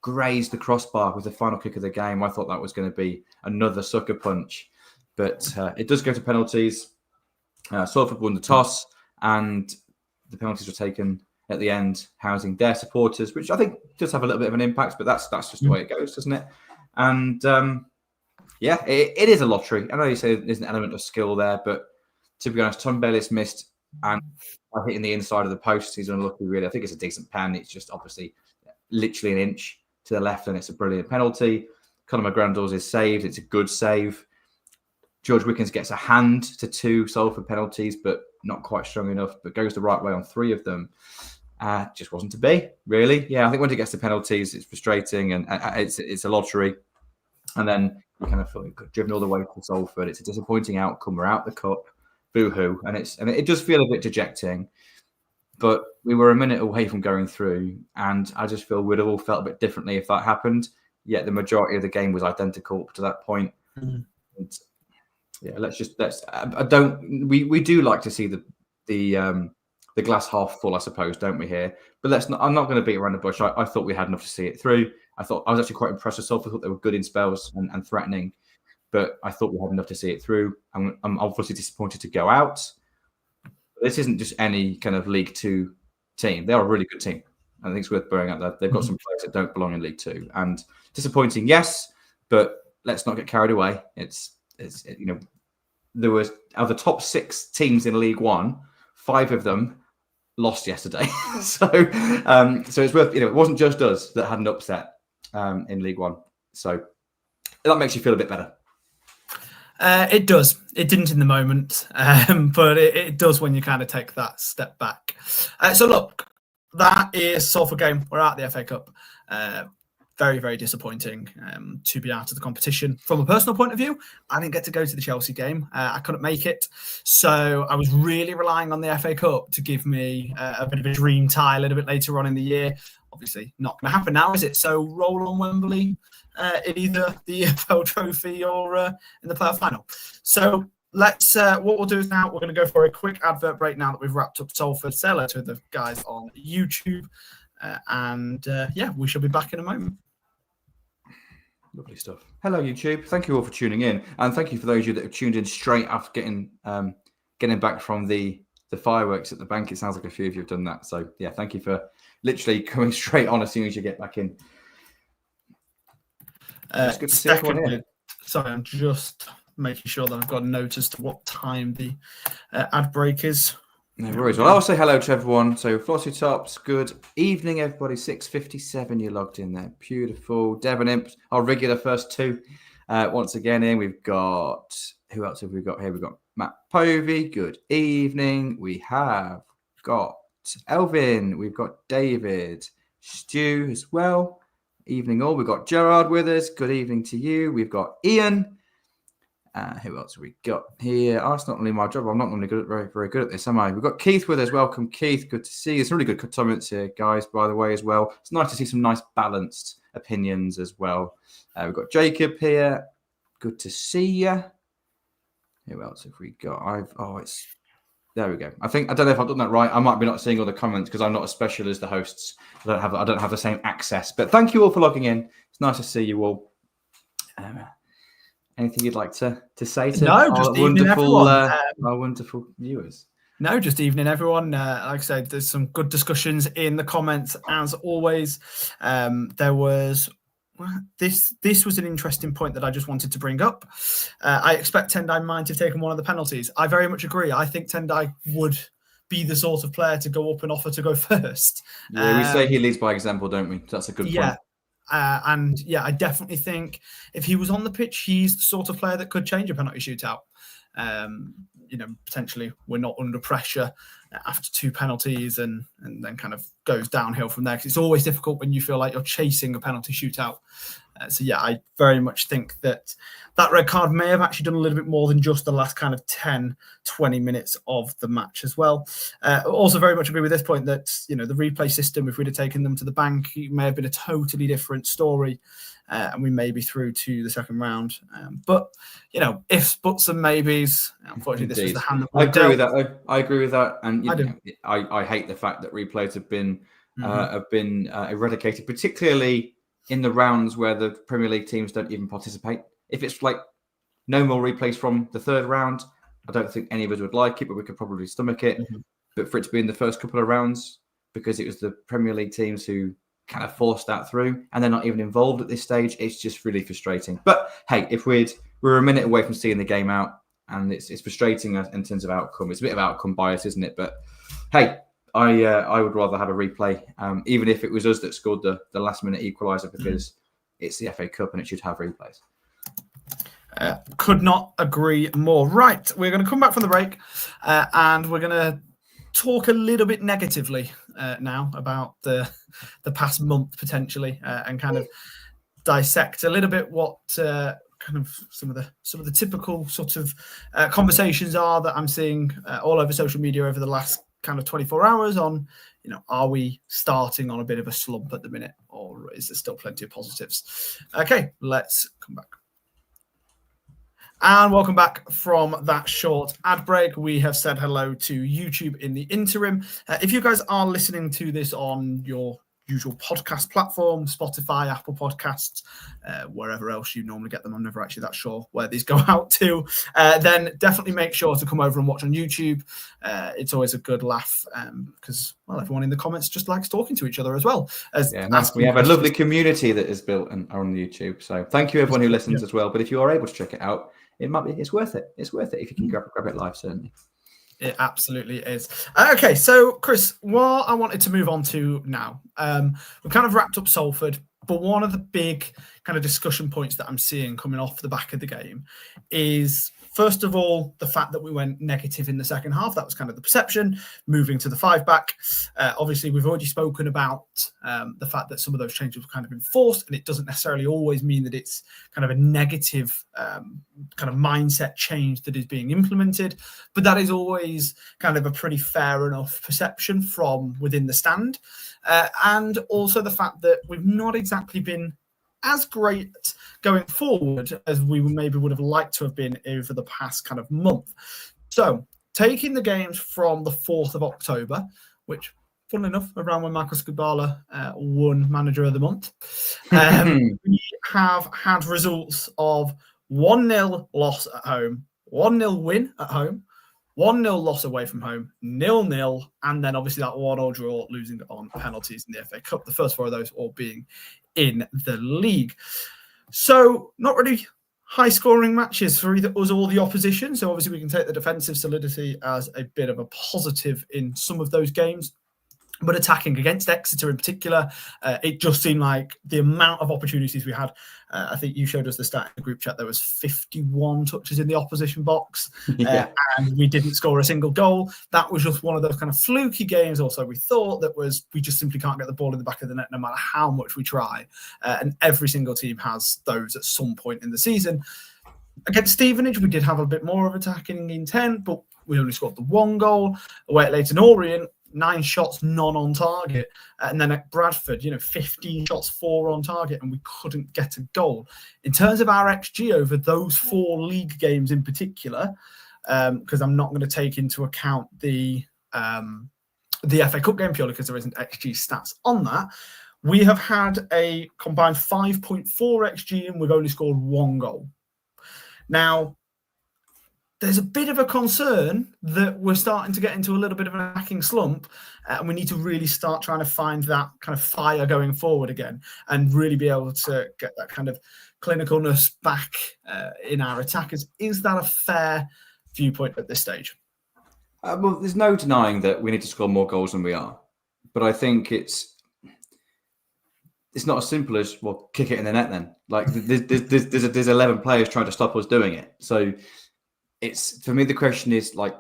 grazed the crossbar with the final kick of the game. I thought that was going to be another sucker punch. But it does go to penalties. Salford won the toss, and the penalties were taken at the end, housing their supporters, which I think does have a little bit of an impact, but that's just the way it goes, doesn't it? And it is a lottery. I know you say there's an element of skill there, but to be honest, Tom Bayliss missed, and by hitting the inside of the post, he's unlucky, really. I think it's a decent pen. It's just obviously literally an inch to the left, and it's a brilliant penalty. Conor McGrandles is saved. It's a good save. George Wickens gets a hand to 2 Salford penalties, but not quite strong enough, but goes the right way on 3 of them. Just wasn't to be, really. Yeah, I think when it gets to penalties, it's frustrating, and it's a lottery. And then you kind of feel driven all the way to Salford. It's a disappointing outcome. We're out the cup, boo-hoo. And it does feel a bit dejecting. But we were a minute away from going through, and I just feel we'd have all felt a bit differently if that happened. Yet the majority of the game was identical up to that point. Mm. And yeah, we do like to see the glass half full, I suppose, don't we here? But I'm not going to beat around the bush. I thought we had enough to see it through. I was actually quite impressed with Salford. I thought they were good in spells and threatening, but I thought we had enough to see it through. I'm obviously disappointed to go out. This isn't just any kind of League Two team. They are a really good team. I think it's worth bearing out that they've got some players that don't belong in League Two. And disappointing, yes, but let's not get carried away. There was of the top 6 teams in League One, 5 of them lost yesterday. so it's worth, it wasn't just us that had an upset in League One. So that makes you feel a bit better. It does. It didn't in the moment, but it does when you kind of take that step back. So look, that is Salford game. We're out of the FA Cup. Very, very disappointing to be out of the competition. From a personal point of view, I didn't get to go to the Chelsea game. I couldn't make it. So I was really relying on the FA Cup to give me a bit of a dream tie a little bit later on in the year. Obviously, not going to happen now, is it? So roll on Wembley in either the EFL Trophy or in the playoff final. So let's. What we'll do is now we're going to go for a quick advert break now that we've wrapped up Salford. Say hello to the guys on YouTube. We shall be back in a moment. Lovely stuff. Hello, YouTube. Thank you all for tuning in, and thank you for those of you that have tuned in straight after getting back from the fireworks at the bank. It sounds like a few of you have done that. So yeah, thank you for literally coming straight on as soon as you get back in. It's good to see everyone here. Sorry, I'm just making sure that I've got a note as to what time the ad break is. No worries. Well, I'll say hello to everyone. So, Flossy Tops, good evening, everybody. 6:57, you logged in there. Beautiful. Devon Imp, our regular first 2. Once again, in. We've got, who else have we got here? We've got Matt Povey. Good evening. We have got Elvin. We've got David. Stu as well. Evening all. We've got Gerard with us. Good evening to you. We've got Ian. Who else have we got here? That's not only my job. I'm not normally very, very good at this, am I? We've got Keith with us. Welcome, Keith. Good to see you. Some really good comments here, guys, by the way, as well. It's nice to see some nice balanced opinions as well. We've got Jacob here. Good to see you. Who else have we got? There we go. I don't know if I've done that right. I might be not seeing all the comments because I'm not as special as the hosts. I don't have the same access. But thank you all for logging in. It's nice to see you all. Anything you'd like to say to our wonderful viewers? No, just evening, everyone. Like I said, there's some good discussions in the comments as always. There was this was an interesting point that I just wanted to bring up. I expect Tendai might have taken one of the penalties. I very much agree. I think Tendai would be the sort of player to go up and offer to go first. Yeah, we say he leads by example, don't we? That's a good point. And I definitely think if he was on the pitch, he's the sort of player that could change a penalty shootout. Potentially we're not under pressure after 2 penalties and then kind of goes downhill from there, because it's always difficult when you feel like you're chasing a penalty shootout. I very much think that red card may have actually done a little bit more than just the last kind of 10, 20 minutes of the match as well. Also very much agree with this point that, the replay system, if we'd have taken them to the bank, it may have been a totally different story. And we may be through to the second round. But ifs, buts and maybes, unfortunately, this was the hand that I agree with that. I agree with that. And I hate the fact that replays have been eradicated, particularly in the rounds where the Premier League teams don't even participate. If it's like no more replays from the third round, I don't think any of us would like it, but we could probably stomach it. Mm-hmm. But for it to be in the first couple of rounds, because it was the Premier League teams who kind of forced that through, and they're not even involved at this stage, it's just really frustrating. But hey, if we're a minute away from seeing the game out, and it's frustrating in terms of outcome. It's a bit of outcome bias, isn't it? But hey, I would rather have a replay, even if it was us that scored the last minute equaliser, because it's the FA Cup and it should have replays. Could not agree more. Right, we're going to come back from the break and we're going to talk a little bit negatively now about the past month potentially, and kind of dissect a little bit what kind of some of the typical sort of conversations are that I'm seeing all over social media over the last kind of 24 hours on, are we starting on a bit of a slump at the minute, or is there still plenty of positives? Okay, let's come back. And welcome back from that short ad break. We have said hello to YouTube in the interim. If you guys are listening to this on your usual podcast platform, Spotify, Apple Podcasts, wherever else you normally get them, I'm never actually that sure where these go out to, then definitely make sure to come over and watch on YouTube. It's always a good laugh because, everyone in the comments just likes talking to each other as well. We have a lovely community that is built on YouTube. So thank you everyone who listens as well. But if you are able to check it out, it's worth it. It's worth it if you can grab it live, certainly. It absolutely is. Okay, so Chris, what I wanted to move on to now, we've kind of wrapped up Salford, but one of the big kind of discussion points that I'm seeing coming off the back of the game is, first of all, the fact that we went negative in the second half. That was kind of the perception, moving to the 5-back. Obviously, we've already spoken about the fact that some of those changes were kind of enforced, and it doesn't necessarily always mean that it's kind of a negative kind of mindset change that is being implemented, but that is always kind of a pretty fair enough perception from within the stand. And also the fact that we've not exactly been as great going forward as we maybe would have liked to have been over the past kind of month. So taking the games from the 4th of October, which, funnily enough, around when Marcus Kubala won Manager of the Month, we have had results of 1-0 loss at home, 1-0 win at home, 1-0 loss away from home, 0-0, and then obviously that 1-1 draw, losing on penalties in the FA Cup. The first 4 of those all being in the league. So not really high-scoring matches for either us or the opposition. So obviously we can take the defensive solidity as a bit of a positive in some of those games. But attacking against Exeter in particular, it just seemed like the amount of opportunities we had. I think you showed us the stat in the group chat. There was 51 touches in the opposition box, and we didn't score a single goal. That was just one of those kind of fluky games. Also, we thought we just simply can't get the ball in the back of the net no matter how much we try. And every single team has those at some point in the season. Against Stevenage, we did have a bit more of attacking intent, but we only scored the 1 goal. Away at Leyton Orient, 9 shots, none on target. And then at Bradford, 15 shots, 4 on target, and we couldn't get a goal. In terms of our XG over those 4 league games in particular, because I'm not going to take into account the FA Cup game purely because there isn't XG stats on that, we have had a combined 5.4 XG and we've only scored 1 goal. Now, there's a bit of a concern that we're starting to get into a little bit of an attacking slump, and we need to really start trying to find that kind of fire going forward again, and really be able to get that kind of clinicalness back in our attackers. Is that a fair viewpoint at this stage? Well, there's no denying that we need to score more goals than we are, but I think it's not as simple as, well, kick it in the net then. Like there's 11 players trying to stop us doing it. So it's, for me, the question is like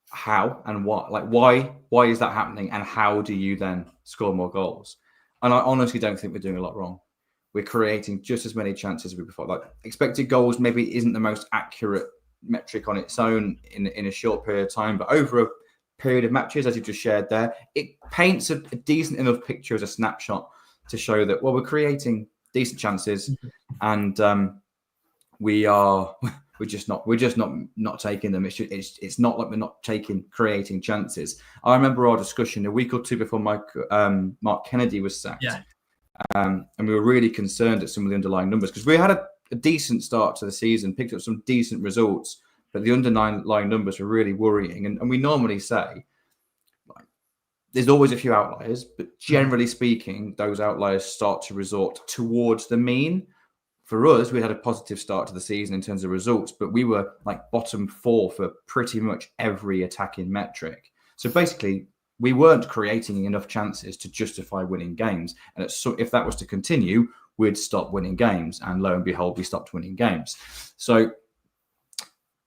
how and what, like why is that happening, and how do you then score more goals? And I honestly don't think we're doing a lot wrong. We're creating just as many chances as we before. Like expected goals maybe isn't the most accurate metric on its own in a short period of time, but over a period of matches, as you just shared there, it paints a decent enough picture as a snapshot to show that, well, we're creating decent chances, and we're just not taking them. It's not like we're not creating chances. I remember our discussion a week or two before Mark Kennedy was sacked, and we were really concerned at some of the underlying numbers, because we had a decent start to the season, picked up some decent results, but the underlying numbers were really worrying. And we normally say, like, there's always a few outliers, but generally speaking, those outliers start to resort towards the mean. For us, we had a positive start to the season in terms of results, but we were like bottom 4 for pretty much every attacking metric. So basically, we weren't creating enough chances to justify winning games. And if that was to continue, we'd stop winning games. And lo and behold, we stopped winning games. So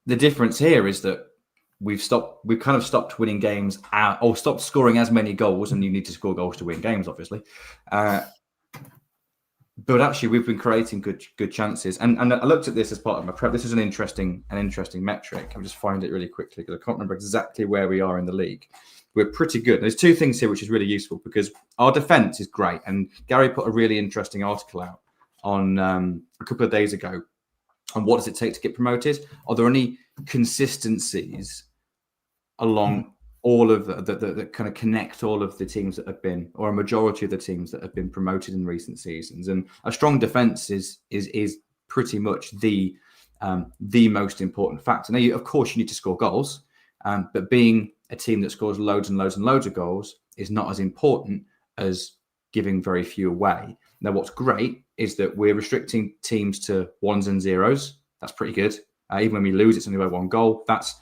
the difference here is that we've kind of stopped winning games or stopped scoring as many goals, and you need to score goals to win games, obviously. But actually, we've been creating good chances. And I looked at this as part of my prep. This is an interesting metric. I'll just find it really quickly because I can't remember exactly where we are in the league. We're pretty good. There's two things here which is really useful, because our defense is great. And Gary put a really interesting article out on a couple of days ago on what does it take to get promoted. Are there any consistencies along all of that kind of connect all of the teams that have been, or a majority of the teams that have been promoted in recent seasons? And a strong defense is pretty much the most important factor. Now, of course, you need to score goals, but being a team that scores loads and loads and loads of goals is not as important as giving very few away. Now, what's great is that we're restricting teams to 1s and 0s. That's pretty good. Even when we lose, it's only by 1 goal. That's,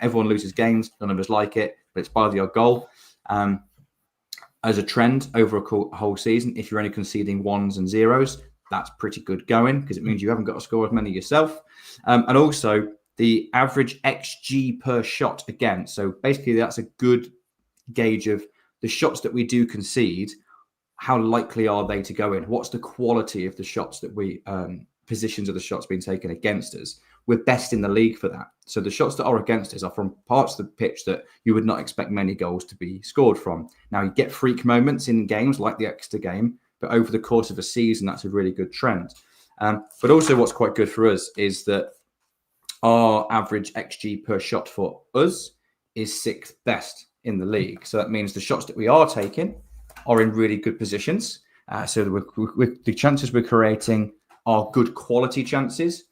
everyone loses games. None of us like it, but it's by the odd goal. As a trend over a whole season, if you're only conceding 1s and 0s, that's pretty good going, because it means you haven't got to score as many yourself. And also the average XG per shot again. So basically that's a good gauge of the shots that we do concede. How likely are they to go in? What's the quality of the shots that we, positions of the shots being taken against us? We're best in the league for that. So the shots that are against us are from parts of the pitch that you would not expect many goals to be scored from. Now, you get freak moments in games like the Exeter game, but over the course of a season, that's a really good trend. But also what's quite good for us is that our average XG per shot for us is 6th best in the league. So that means the shots that we are taking are in really good positions. So the chances we're creating are good quality chances,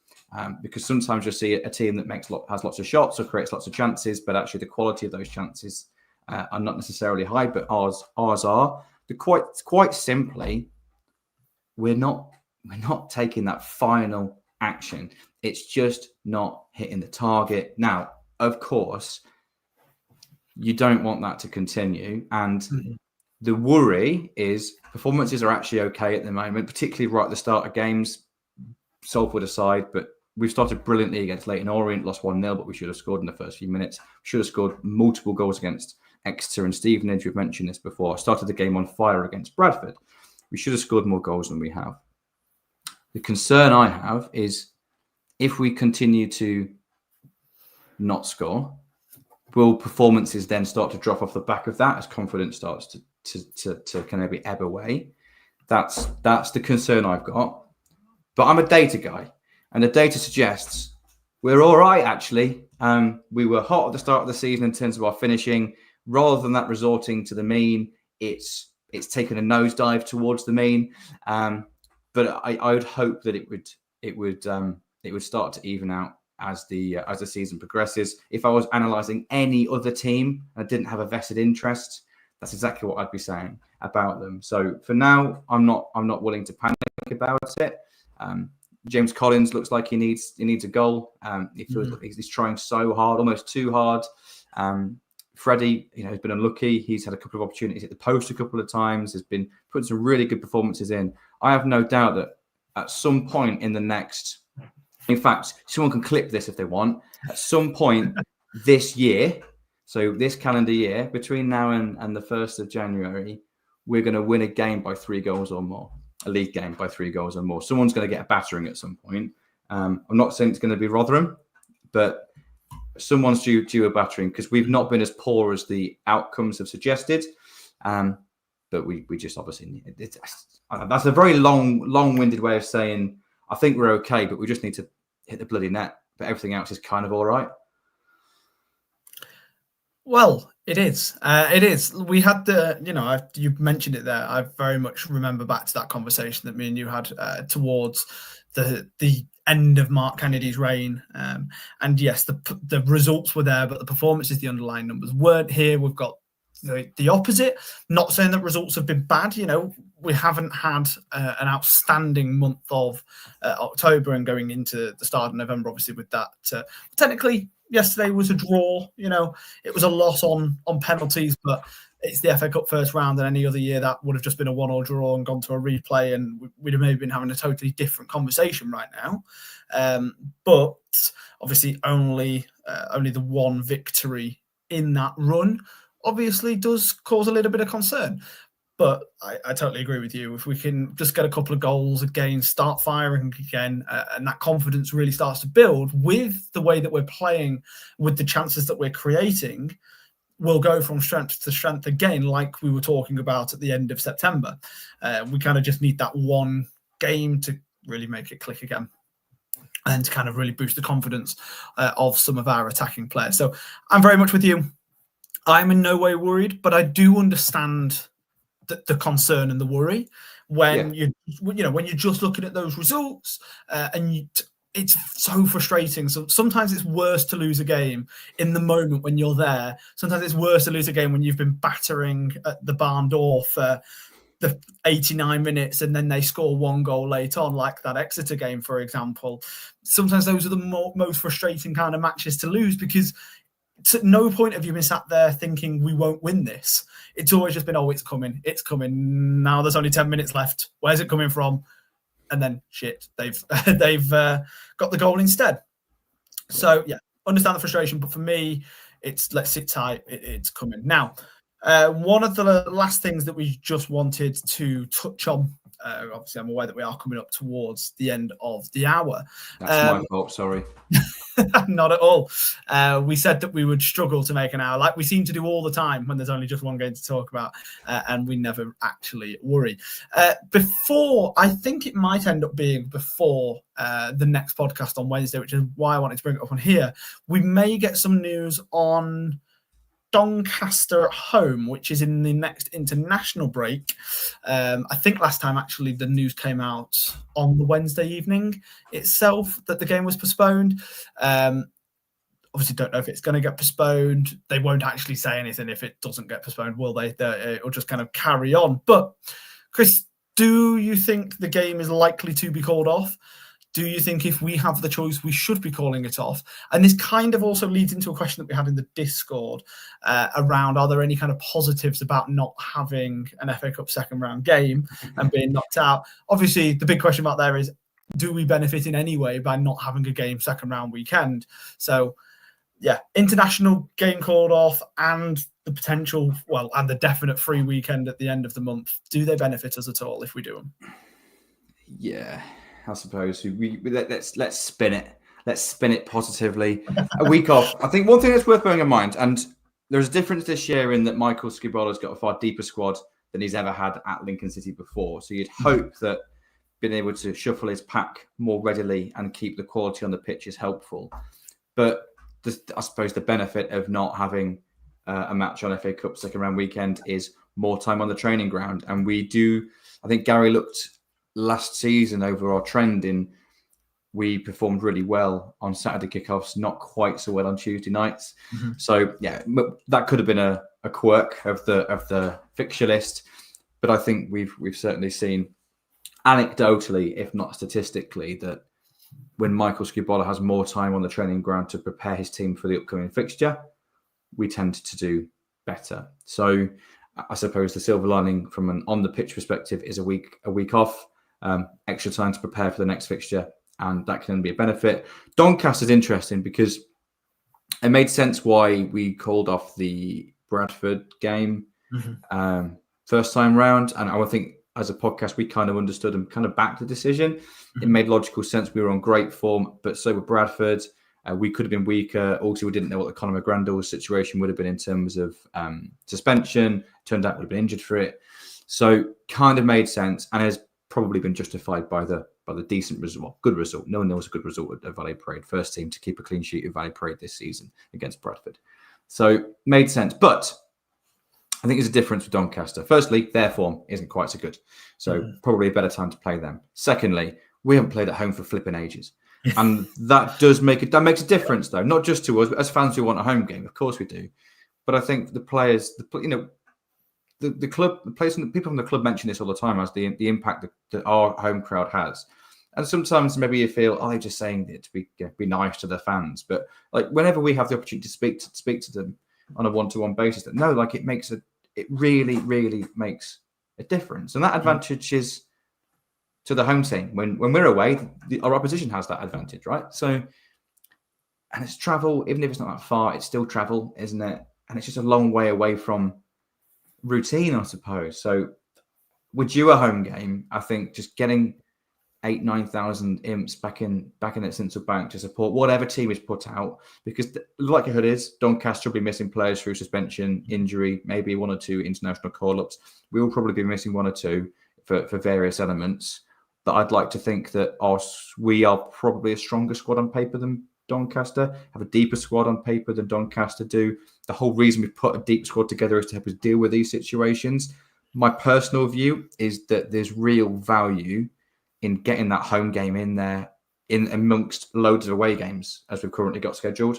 because sometimes you'll see a team that has lots of shots or creates lots of chances, but actually the quality of those chances are not necessarily high, but ours are. Quite simply, we're not taking that final action. It's just not hitting the target. Now, of course, you don't want that to continue. And the worry is performances are actually okay at the moment, particularly right at the start of games. Salford aside, but we've started brilliantly against Leyton Orient, lost 1-0, but we should have scored in the first few minutes. Should have scored multiple goals against Exeter and Stevenage. We've mentioned this before. Started the game on fire against Bradford. We should have scored more goals than we have. The concern I have is if we continue to not score, will performances then start to drop off the back of that as confidence starts to kind of ebb away? That's the concern I've got. But I'm a data guy, and the data suggests we're all right, actually. We were hot at the start of the season in terms of our finishing. Rather than that resorting to the mean, it's taken a nosedive towards the mean. But I would hope that it would start to even out as the season progresses. If I was analysing any other team and I didn't have a vested interest, that's exactly what I'd be saying about them. So for now, I'm not willing to panic about it. James Collins looks like he needs a goal. He feels like he's trying so hard, almost too hard. Freddie, has been unlucky. He's had a couple of opportunities at the post a couple of times. Has been putting some really good performances in. I have no doubt that at some point in the next, in fact, someone can clip this if they want. At some point this year, so this calendar year, between now and the 1st of January, we're going to win a game by 3 goals or more. A league game by 3 goals or more. Someone's going to get a battering at some point. I'm not saying it's going to be Rotherham, but someone's due a battering because we've not been as poor as the outcomes have suggested. But we just obviously need it. That's a very long-winded way of saying I think we're okay, but we just need to hit the bloody net. But everything else is kind of all right. Well, it is. It is. We had you mentioned it there. I very much remember back to that conversation that me and you had towards the end of Mark Kennedy's reign. And yes, the results were there, but the performances, the underlying numbers weren't here. We've got the opposite. Not saying that results have been bad. We haven't had an outstanding month of October and going into the start of November, obviously, with that. Technically, yesterday was a draw. It was a loss on penalties, but it's the FA Cup first round, and any other year that would have just been a 1-1 draw and gone to a replay, and we'd have maybe been having a totally different conversation right now. But obviously, only the one victory in that run obviously does cause a little bit of concern. But I totally agree with you. If we can just get a couple of goals again, start firing again, and that confidence really starts to build with the way that we're playing, with the chances that we're creating, we'll go from strength to strength again, like we were talking about at the end of September. We kind of just need that one game to really make it click again and to kind of really boost the confidence of some of our attacking players. So I'm very much with you. I'm in no way worried, but I do understand the concern and the worry when when you're just looking at those results and it's so frustrating. So sometimes it's worse to lose a game in the moment when you're there. Sometimes it's worse to lose a game when you've been battering at the barn door for the 89 minutes and then they score 1 goal late on, like that Exeter game, for example. Sometimes those are the most frustrating kind of matches to lose because at no point have you been sat there thinking we won't win this. It's always just been, it's coming. Now there's only 10 minutes left. Where's it coming from? And then shit, they've got the goal instead. So yeah, understand the frustration, but for me, it's let's sit tight. It's coming now. One of the last things that we just wanted to touch on. Obviously, I'm aware that we are coming up towards the end of the hour. That's my fault. Sorry. Not at all. We said that we would struggle to make an hour, like we seem to do all the time when there's only just one game to talk about, and we never actually worry. I think it might end up being before the next podcast on Wednesday, which is why I wanted to bring it up on here. We may get some news on Doncaster at home, which is in the next international break. I think last time actually the news came out on the Wednesday evening itself that the game was postponed. Obviously don't know if it's going to get postponed. They won't actually say anything if it doesn't get postponed, will they? It'll just kind of carry on. But Chris, do you think the game is likely to be called off? Do you think if we have the choice, we should be calling it off? And this kind of also leads into a question that we had in the Discord around, are there any kind of positives about not having an FA Cup second round game and being knocked out? Obviously, the big question about there is, do we benefit in any way by not having a game second round weekend? So, yeah, international game called off and the potential, and the definite free weekend at the end of the month. Do they benefit us at all if we do them? Yeah. I suppose let's spin it. Let's spin it positively. A week off. I think one thing that's worth bearing in mind, and there's a difference this year in that Michael Skibola's got a far deeper squad than he's ever had at Lincoln City before. So you'd hope that being able to shuffle his pack more readily and keep the quality on the pitch is helpful. But I suppose the benefit of not having a match on FA Cup second round weekend is more time on the training ground. And we do. I think Gary looked last season over our trend in we performed really well on Saturday kickoffs, not quite so well on Tuesday nights. Mm-hmm. So yeah, that could have been a quirk of the fixture list, but I think we've certainly seen anecdotally, if not statistically, that when Michael Skubala has more time on the training ground to prepare his team for the upcoming fixture, we tend to do better. So I suppose the silver lining from an on the pitch perspective is a week off, extra time to prepare for the next fixture, and that can be a benefit. Doncaster is interesting because it made sense why we called off the Bradford game first time round, and I would think as a podcast we kind of understood and kind of backed the decision. It made logical sense. We were on great form, but so were Bradford. We could have been weaker. Also, we didn't know what the Conor McGrandle's situation would have been in terms of suspension. Turned out would have been injured for it. So kind of made sense and has probably been justified by the decent result, well, good result. No one knows a good result at Valley Parade. First team to keep a clean sheet at Valley Parade this season against Bradford. So made sense. But I think there's a difference with Doncaster. Firstly, their form isn't quite so good. So probably a better time to play them. Secondly, we haven't played at home for flipping ages. And that makes a difference, though, not just to us, but as fans who want a home game. Of course we do. But I think the players, the club, the players, people from the club mention this all the time as the impact that our home crowd has. And sometimes maybe you feel, they're just saying it to be nice to their fans. But like whenever we have the opportunity to speak to them on a one-to-one basis, it really, really makes a difference. And that advantage is to the home team. When we're away, our opposition has that advantage, right? So, and it's travel, even if it's not that far, it's still travel, isn't it? And it's just a long way away from routine, I suppose. So, with you a home game, I think just getting 8,000-9,000 imps back in at Central Bank to support whatever team is put out, because the likelihood is Doncaster will be missing players through suspension, injury, maybe one or two international call-ups. We will probably be missing one or two for various elements. That I'd like to think that we are probably a stronger squad on paper than Doncaster, have a deeper squad on paper than Doncaster do. The whole reason we put a deep squad together is to help us deal with these situations. My personal view is that there's real value in getting that home game in there in amongst loads of away games as we've currently got scheduled.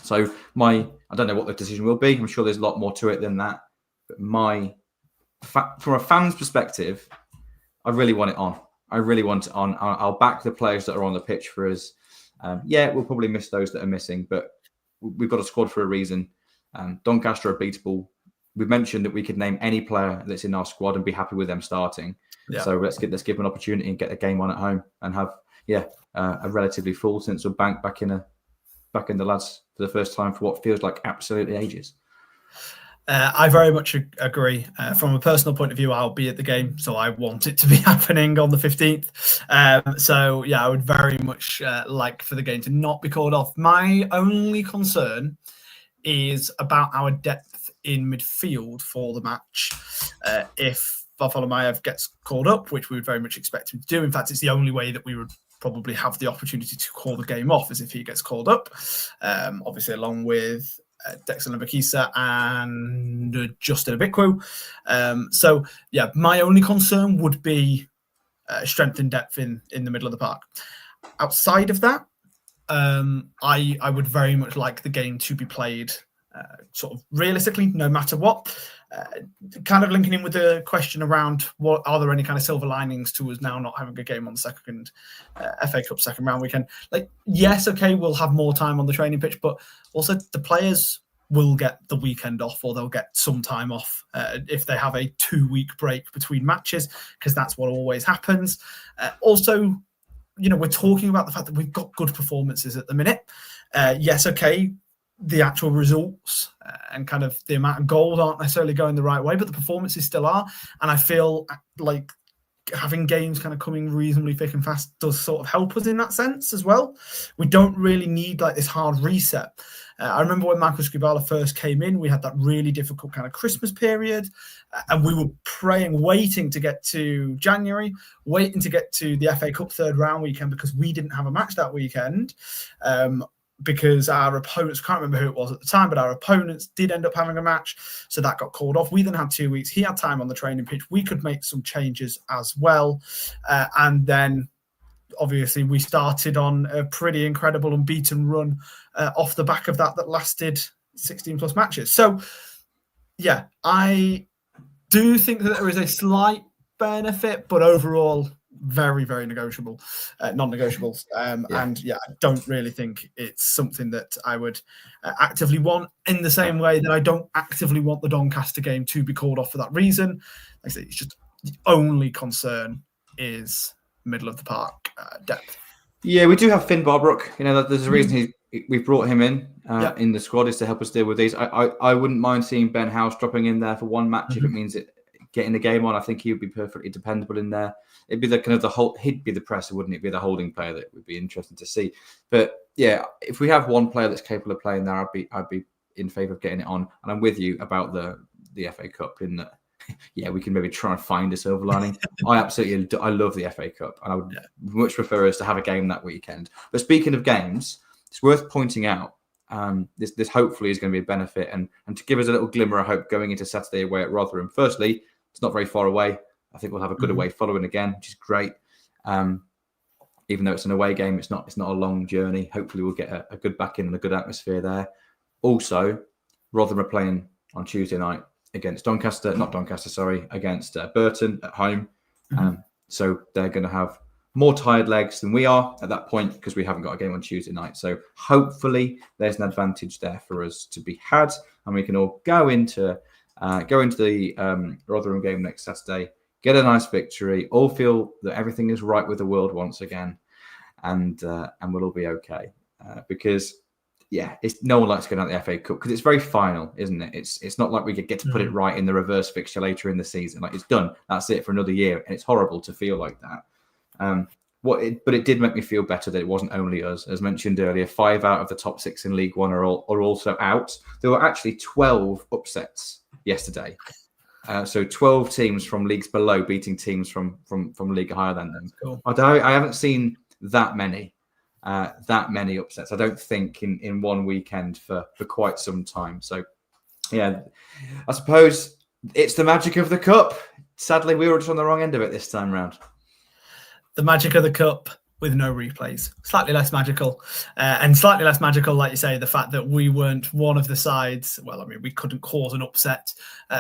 So I don't know what the decision will be. I'm sure there's a lot more to it than that. But from a fan's perspective, I really want it on. I'll back the players that are on the pitch for us. We'll probably miss those that are missing, but we've got a squad for a reason. Doncaster are beatable. We've mentioned that we could name any player that's in our squad and be happy with them starting. Yeah. So let's give them an opportunity and get the game on at home and have a relatively full Central Bank back in the lads for the first time for what feels like absolutely ages. I very much agree. From a personal point of view, I'll be at the game, so I want it to be happening on the 15th. I would very much like for the game to not be called off. My only concern is about our depth in midfield for the match. If Bartholomew gets called up, which we would very much expect him to do. In fact, it's the only way that we would probably have the opportunity to call the game off is if he gets called up. Obviously, along with Dexter Mbakisa and Justin Abikwu. My only concern would be strength and depth in the middle of the park. Outside of that, I would very much like the game to be played sort of realistically, no matter what. Kind of linking in with the question around are there any kind of silver linings to us now not having a game on the second FA Cup second round weekend? Like, yes, okay, we'll have more time on the training pitch, but also the players will get the weekend off, or they'll get some time off if they have a 2-week break between matches, because that's what always happens. Also, we're talking about the fact that we've got good performances at the minute. Yes, okay, the actual results and kind of the amount of goals aren't necessarily going the right way, but the performances still are. And I feel like having games kind of coming reasonably thick and fast does sort of help us in that sense as well. We don't really need like this hard reset. I remember when Michael Skubala first came in, we had that really difficult kind of Christmas period, and we were waiting to get to January, waiting to get to the FA Cup third round weekend because we didn't have a match that weekend. Because our opponents, can't remember who it was at the time, but our opponents did end up having a match. So that got called off. We then had 2 weeks. He had time on the training pitch. We could make some changes as well. And then obviously we started on a pretty incredible unbeaten run off the back of that lasted 16 plus matches. So yeah, I do think that there is a slight benefit, but overall very, very negotiable, non-negotiables. And yeah, I don't really think it's something that I would actively want, in the same way that I don't actively want the Doncaster game to be called off for that reason. Like I say, it's just the only concern is middle of the park depth. Yeah, we do have Finn Barbrook. You know, there's a reason we've brought him in the squad, is to help us deal with these. I wouldn't mind seeing Ben House dropping in there for one match if it means getting the game on. I think he would be perfectly dependable in there. It'd be the kind of he'd be the presser, wouldn't it? Be the holding player that would be interesting to see. But yeah, if we have one player that's capable of playing there, I'd be in favour of getting it on. And I'm with you about the FA Cup in that. Yeah, we can maybe try and find a silver lining. I love the FA Cup, and I would much prefer us to have a game that weekend. But speaking of games, it's worth pointing out this hopefully is going to be a benefit, and to give us a little glimmer of hope going into Saturday away at Rotherham. Firstly, it's not very far away. I think we'll have a good away following again, which is great. Even though it's an away game, it's not a long journey. Hopefully, we'll get a good back in and a good atmosphere there. Also, Rotherham are playing on Tuesday night against against Burton at home. So they're going to have more tired legs than we are at that point, because we haven't got a game on Tuesday night. So hopefully there's an advantage there for us to be had, and we can all go into the Rotherham game next Saturday, get a nice victory, all feel that everything is right with the world once again, and we'll all be okay. Because no one likes going out the FA Cup because it's very final, isn't it? It's not like we could get to put it right in the reverse fixture later in the season. Like, it's done. That's it for another year, and it's horrible to feel like that. But it did make me feel better that it wasn't only us. As mentioned earlier, 5 out of the top 6 in League One are also out. There were actually 12 upsets yesterday. So 12 teams from leagues below beating teams from league higher than them. Cool. I haven't seen that many upsets, I don't think, in one weekend for quite some time. So yeah, I suppose it's the magic of the cup. Sadly, we were just on the wrong end of it this time round. The magic of the cup with no replays. Slightly less magical. And slightly less magical, like you say, the fact that we weren't one of the sides. Well, I mean, we couldn't cause an upset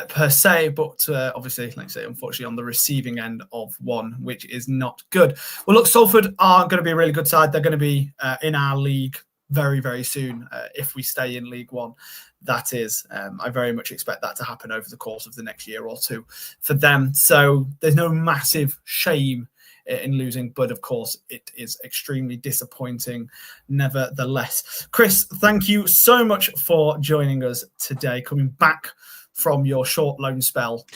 per se, but obviously, like I say, unfortunately on the receiving end of one, which is not good. Well, look, Salford are going to be a really good side. They're going to be in our league very, very soon if we stay in League One. That is, I very much expect that to happen over the course of the next year or two for them. So there's no massive shame in losing, but of course it is extremely disappointing nevertheless. Chris, thank you so much for joining us today, coming back from your short loan spell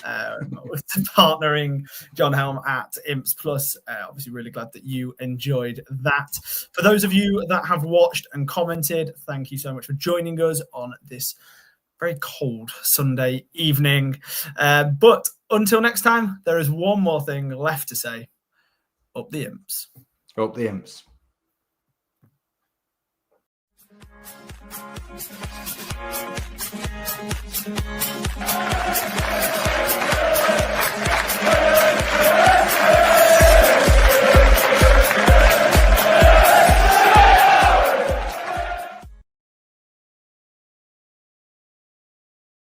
partnering John Helm at Imps Plus. Obviously really glad that you enjoyed that. For those of you that have watched and commented, thank you so much for joining us on this very cold Sunday evening. But until next time, there is one more thing left to say. Up the Imps. Up the Imps.